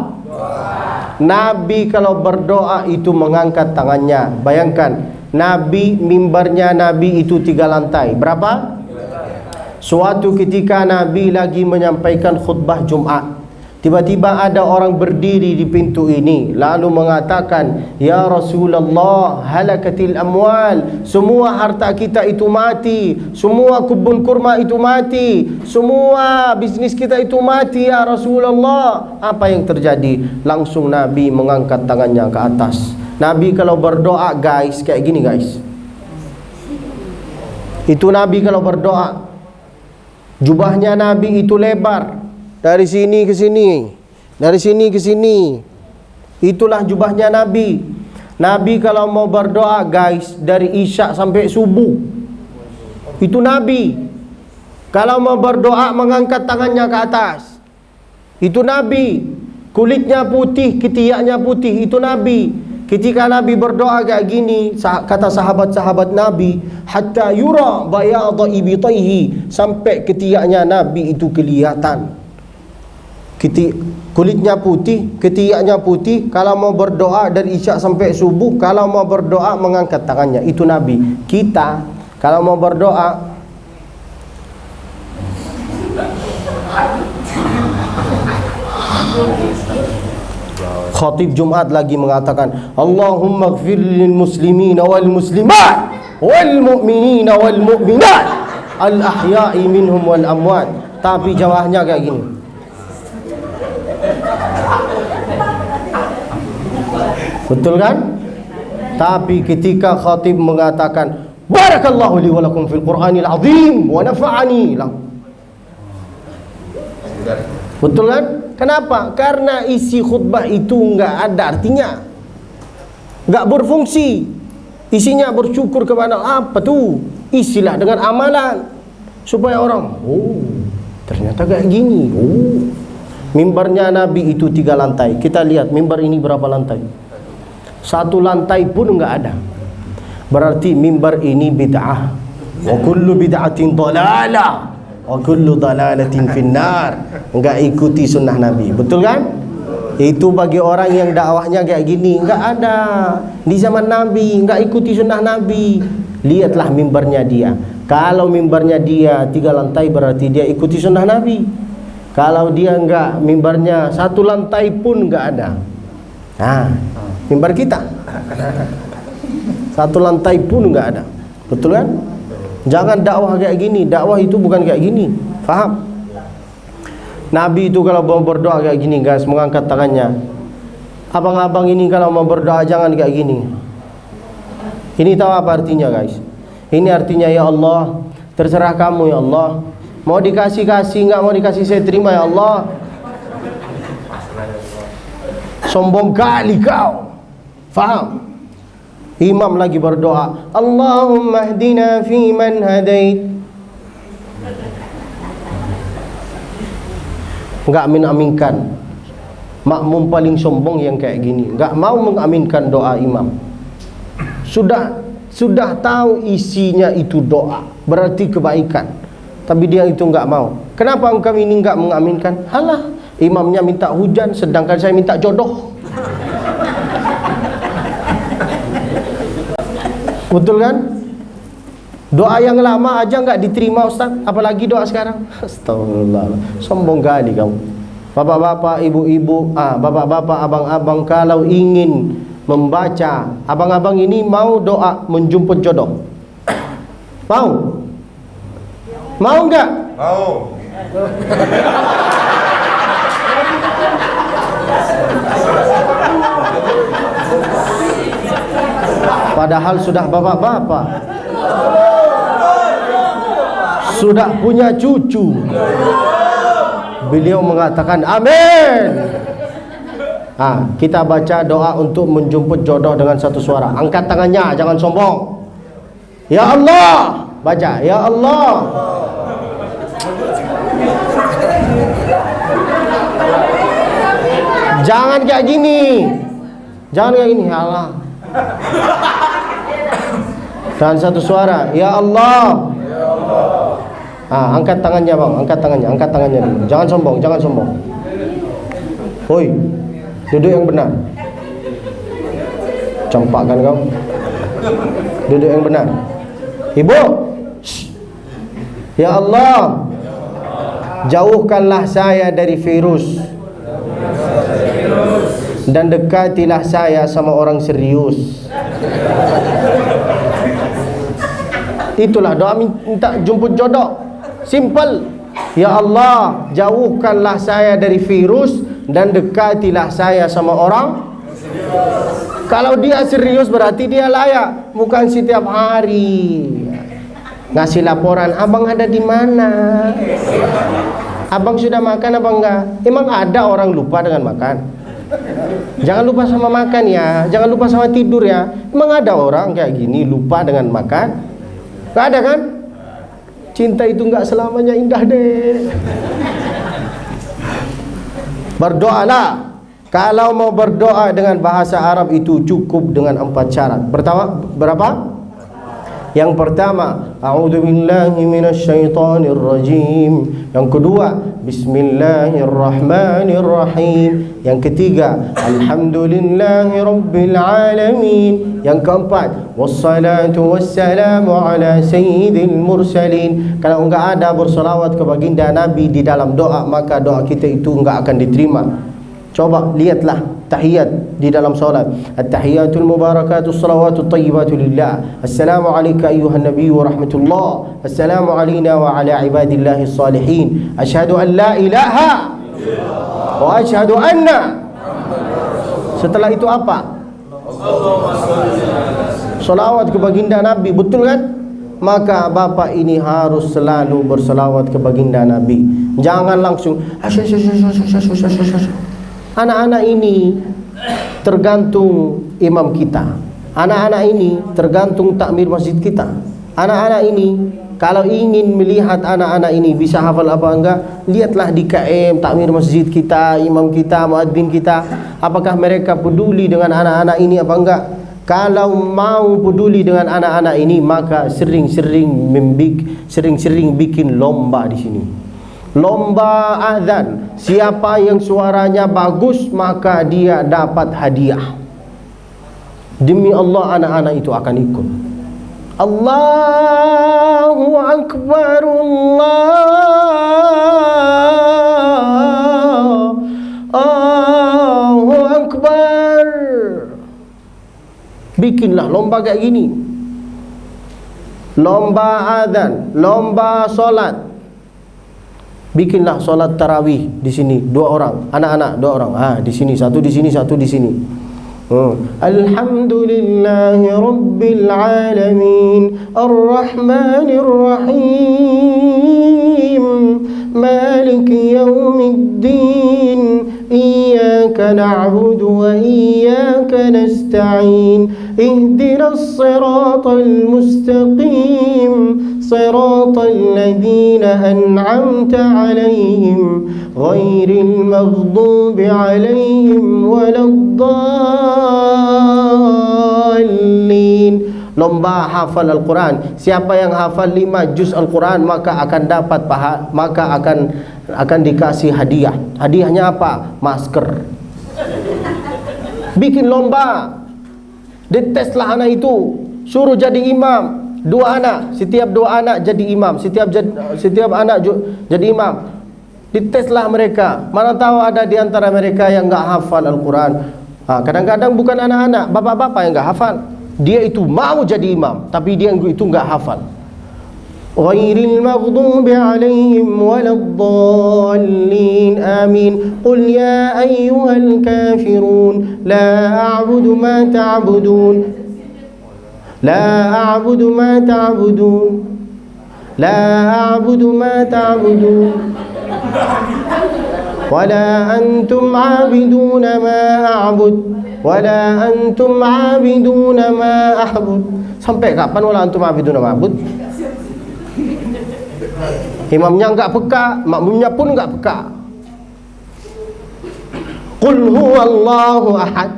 Nabi kalau berdoa itu mengangkat tangannya. Bayangkan, Nabi, mimbarnya Nabi itu 3 lantai. Berapa? Suatu ketika Nabi lagi menyampaikan khutbah Jumat. Tiba-tiba ada orang berdiri di pintu ini lalu mengatakan, "Ya Rasulullah, halakatil amwal." Semua harta kita itu mati, semua kebun kurma itu mati, semua bisnis kita itu mati ya Rasulullah. Apa yang terjadi? Langsung Nabi mengangkat tangannya ke atas. Nabi kalau berdoa guys, kayak gini guys. Itu Nabi kalau berdoa. Jubahnya Nabi itu lebar. Dari sini ke sini, dari sini ke sini. Itulah jubahnya Nabi. Nabi kalau mau berdoa guys, dari isya sampai subuh. Itu Nabi. Kalau mau berdoa mengangkat tangannya ke atas. Itu Nabi. Kulitnya putih, ketiaknya putih. Itu Nabi. Ketika Nabi berdoa kayak gini, kata sahabat-sahabat Nabi, hatta yura bayadha ibtaihi, sampai ketiaknya Nabi itu kelihatan. kulitnya putih, ketiaknya putih. Kalau mau berdoa dari isyak sampai subuh, kalau mau berdoa mengangkat tangannya. Itu Nabi. Kita kalau mau berdoa khatib Jumat lagi mengatakan, Allahumma ighfir lil muslimina wal muslimat wal mu'minina wal mu'minat al ahya'i minhum wal amwat. Tapi jawabnya kayak gini. Betul kan? Tapi ketika khatib mengatakan, barakallahu li wa lakum fil Qur'anil azim wa nafa'ani. Betul kan? Kenapa? Karena isi khutbah itu enggak ada artinya, enggak berfungsi. Isinya bersyukur kepada apa tuh? Isilah dengan amalan supaya orang, oh ternyata kayak gini. Oh, mimbarnya Nabi itu 3 lantai. Kita lihat mimbar ini berapa lantai? 1 lantai pun enggak ada. Berarti mimbar ini bid'ah. Wa kullu bid'atin dhalalah wa kullu dhalalatin finnar. Enggak ikuti sunnah Nabi. Betul kan? Itu bagi orang yang dakwahnya kayak gini. Enggak ada di zaman Nabi, enggak ikuti sunnah Nabi. Lihatlah mimbarnya dia. Kalau mimbarnya dia 3 lantai berarti dia ikuti sunnah Nabi. Kalau dia enggak, mimbarnya 1 lantai pun enggak ada. Nah, mimbar kita 1 lantai pun enggak ada. Betul kan? Jangan dakwah kayak gini. Dakwah itu bukan kayak gini. Faham? Nabi itu kalau mau berdoa kayak gini guys, mengangkat tangannya. Abang-abang ini kalau mau berdoa jangan kayak gini. Ini tahu apa artinya guys? Ini artinya, ya Allah, terserah kamu ya Allah. Mau dikasih kasih, enggak mau dikasih saya terima ya Allah. Sombong kali kau. Faham? Imam lagi berdoa, Allahumma hdina fi man hadait. Enggak mengaminkan. Makmum paling sombong yang kayak gini, enggak mau mengaminkan doa imam. Sudah tahu isinya itu doa, berarti kebaikan, tapi dia itu enggak mau. Kenapa engkau ini enggak mengaminkan? Halah, imamnya minta hujan sedangkan saya minta jodoh. Betul kan? Doa yang lama aja enggak diterima Ustaz, apalagi doa sekarang. Astagfirullah. Sombong kali kamu. Bapak-bapak, ibu-ibu, bapak-bapak, abang-abang, kalau ingin membaca, abang-abang ini mau doa menjemput jodoh. Mau? Mau enggak? Mau. Padahal sudah bapak-bapak, sudah punya cucu. Beliau mengatakan amin. Kita baca doa untuk menjemput jodoh dengan satu suara. Angkat tangannya, jangan sombong. Ya Allah, baca ya Allah. Jangan kayak gini. Jangan kayak gini, ya Allah. Dan satu suara, ya Allah. Angkat tangannya bang, angkat tangannya dulu. Jangan sombong. Hoi, duduk yang benar. Campakkan kau. Duduk yang benar. Ibu, ya Allah, jauhkanlah saya dari virus dan dekatilah saya sama orang serius. Itulah doa minta jemput jodoh. Simple. Ya Allah, jauhkanlah saya dari virus dan dekatilah saya sama orang. Kalau dia serius berarti dia layak, bukan setiap hari ngasih laporan, abang ada di mana? Abang sudah makan apa enggak? Emang ada orang lupa dengan makan? Jangan lupa sama makan ya, jangan lupa sama tidur ya. Emang ada orang kayak gini lupa dengan makan? Enggak ada kan? Cinta itu enggak selamanya indah deh. Berdoalah. Kalau mau berdoa dengan bahasa Arab itu cukup dengan 4 syarat. Pertama, berapa? Yang pertama, a'udzubillahi minasyaitonir rajim. Yang kedua, bismillahirrahmanirrahim. Yang ketiga, alhamdulillahirabbil alamin. Yang keempat, wassalatu wassalamu ala sayyidil mursalin. Kalau enggak ada berselawat ke baginda Nabi di dalam doa, maka doa kita itu enggak akan diterima. Coba lihatlah tahiyat di dalam solat. At-tahiyatul mubarakatus salawatut thayyibatu lillah. Assalamu alayka ayyuhan nabiy wa rahmatullah. Assalamu alayna wa ala ibadillahis salihin. Asyhadu an la ilaha wa asyhadu anna. Setelah itu apa? Salawat ke baginda Nabi, betul kan? Maka bapa ini harus selalu berselawat ke baginda Nabi. Jangan langsung anak-anak ini tergantung imam kita. Anak-anak ini tergantung takmir masjid kita. Anak-anak ini, kalau ingin melihat anak-anak ini bisa hafal apa enggak, lihatlah di KM, takmir masjid kita, imam kita, muadzin kita. Apakah mereka peduli dengan anak-anak ini apa enggak? Kalau mau peduli dengan anak-anak ini, maka sering-sering bikin lomba di sini. Lomba azan. Siapa yang suaranya bagus, maka dia dapat hadiah. Demi Allah, anak-anak itu akan ikut. Allahu Akbar, Allahu Akbar. Bikinlah lomba kayak gini. Lomba azan, lomba solat. Bikinlah solat tarawih di sini 2 orang, anak-anak 2 orang. Di sini satu, di sini satu, di sini. Alhamdulillahi rabbil alamin, arrahmanir rahim, maliki yaumiddin, iyyaka na'budu wa iyyaka nasta'in, ihdinas siratal mustaqim, siratal ladzina an'amta 'alaihim, ghairil maghdubi 'alaihim waladdallin. Lomba hafal Al-Quran. Siapa yang hafal 5 juz Al-Quran, maka akan dapat maka akan dikasih hadiah. Hadiahnya apa? Masker. Bikin lomba. Diteslah anak itu, suruh jadi imam. 2 anak, setiap 2 anak jadi imam, setiap anak jadi imam. Diteslah mereka. Mana tahu ada di antara mereka yang enggak hafal Al-Quran. Kadang-kadang bukan anak-anak, bapak-bapak yang enggak hafal. Dia itu mau jadi imam, tapi dia itu enggak hafal. Ghairil maghdubi 'alaihim waladdallin. Amin. Qul ya ayyuhal kafirun la a'budu ma ta'budun. La a'budu ma ta'budun. La a'budu ma ta'budun. Wala antum 'abiduna ma a'bud. Wala antum 'abiduna ma a'bud. Sampai kapan wala antum 'abiduna ma a'bud? Imamnya enggak peka, makmumnya pun enggak peka. Qul huwallahu ahad.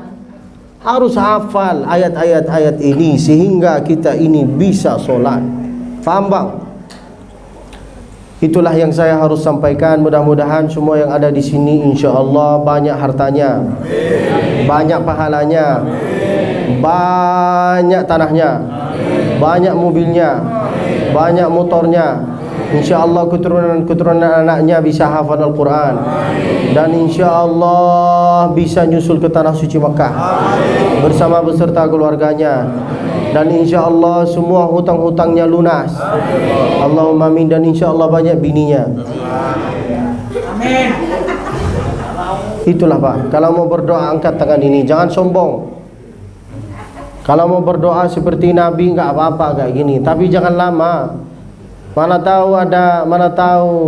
Harus hafal ayat-ayat ini sehingga kita ini bisa sholat. Faham bang? Itulah yang saya harus sampaikan. Mudah-mudahan semua yang ada di sini insya Allah banyak hartanya, banyak pahalanya, banyak tanahnya, banyak mobilnya, banyak motornya. Insya Allah keturunan anaknya bisa hafal Al-Quran, dan insya Allah bisa nyusul ke tanah suci Makkah bersama beserta keluarganya. Dan insya Allah semua hutang-hutangnya lunas. Allahumma amin. Dan insya Allah banyak bininya. Amin. Itulah Pak. Kalau mau berdoa angkat tangan ini, jangan sombong. Kalau mau berdoa seperti Nabi enggak apa-apa kayak gini, tapi jangan lama. Mana tahu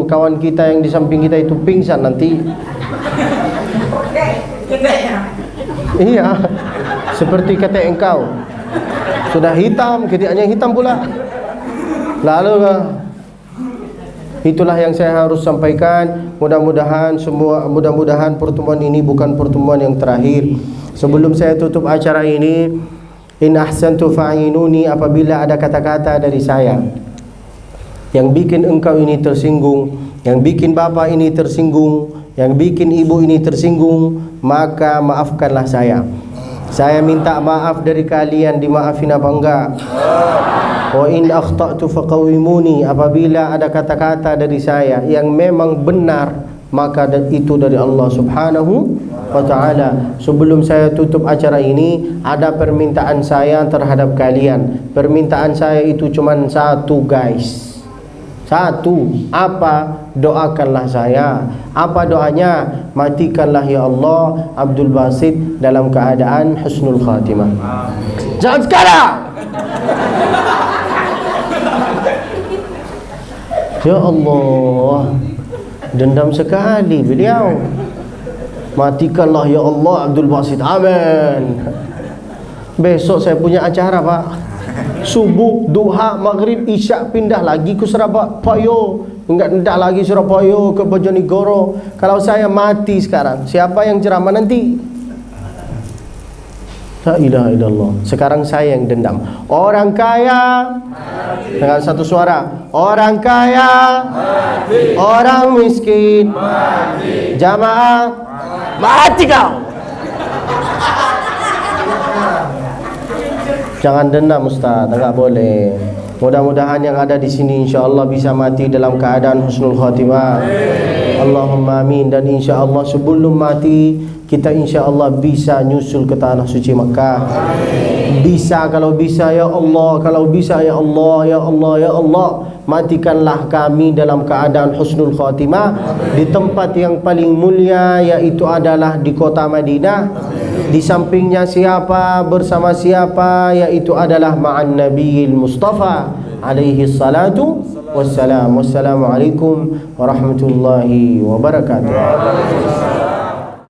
kawan kita yang di samping kita itu pingsan nanti. Iya, seperti kata engkau. Sudah hitam, ketiaknya hitam pula. Lalu itulah yang saya harus sampaikan. Mudah-mudahan pertemuan ini bukan pertemuan yang terakhir. Sebelum saya tutup acara ini, In ahsantu fa'inuni, apabila ada kata-kata dari saya yang bikin engkau ini tersinggung, yang bikin bapak ini tersinggung, yang bikin ibu ini tersinggung, maka maafkanlah saya. Saya minta maaf dari kalian, dimaafin apa enggak? Wa in akhta'tu faqawimuni, apabila ada kata-kata dari saya yang memang benar, maka itu dari Allah Subhanahu wa ta'ala. Sebelum saya tutup acara ini, ada permintaan saya terhadap kalian. Permintaan saya itu cuma satu, guys. Satu. Apa? Doakanlah saya. Apa doanya? Matikanlah ya Allah Abdul Basit dalam keadaan husnul khatimah. Jangan sekarang. Ya Allah, dendam sekali beliau. Matikanlah ya Allah Abdul Basit. Amin. Besok saya punya acara, Pak. Subuh, duha, maghrib, isyak, pindah lagi ke Surabaya. Enggak lagi Surabaya ke Bojonegoro. Kalau saya mati sekarang, siapa yang ceramah nanti? La ilaha illallah. Sekarang saya yang dendam. Orang kaya mati. Dengan satu suara. Orang kaya mati. Orang miskin mati. Jamaah mati kau. Jangan dendam Ustaz, enggak boleh. Mudah-mudahan yang ada di sini insya-Allah bisa mati dalam keadaan husnul khatimah. Allahumma amin. Dan insya-Allah sebelum mati kita insya-Allah bisa nyusul ke tanah suci Makkah. Bisa, kalau bisa ya Allah, kalau bisa ya Allah, ya Allah, ya Allah. Matikanlah kami dalam keadaan husnul khatimah di tempat yang paling mulia, yaitu adalah di kota Madinah. Di sampingnya siapa, bersama siapa, yaitu adalah ma'an Nabiyil Mustafa alaihi salatu wassalam. Wassalamualaikum warahmatullahi wabarakatuh.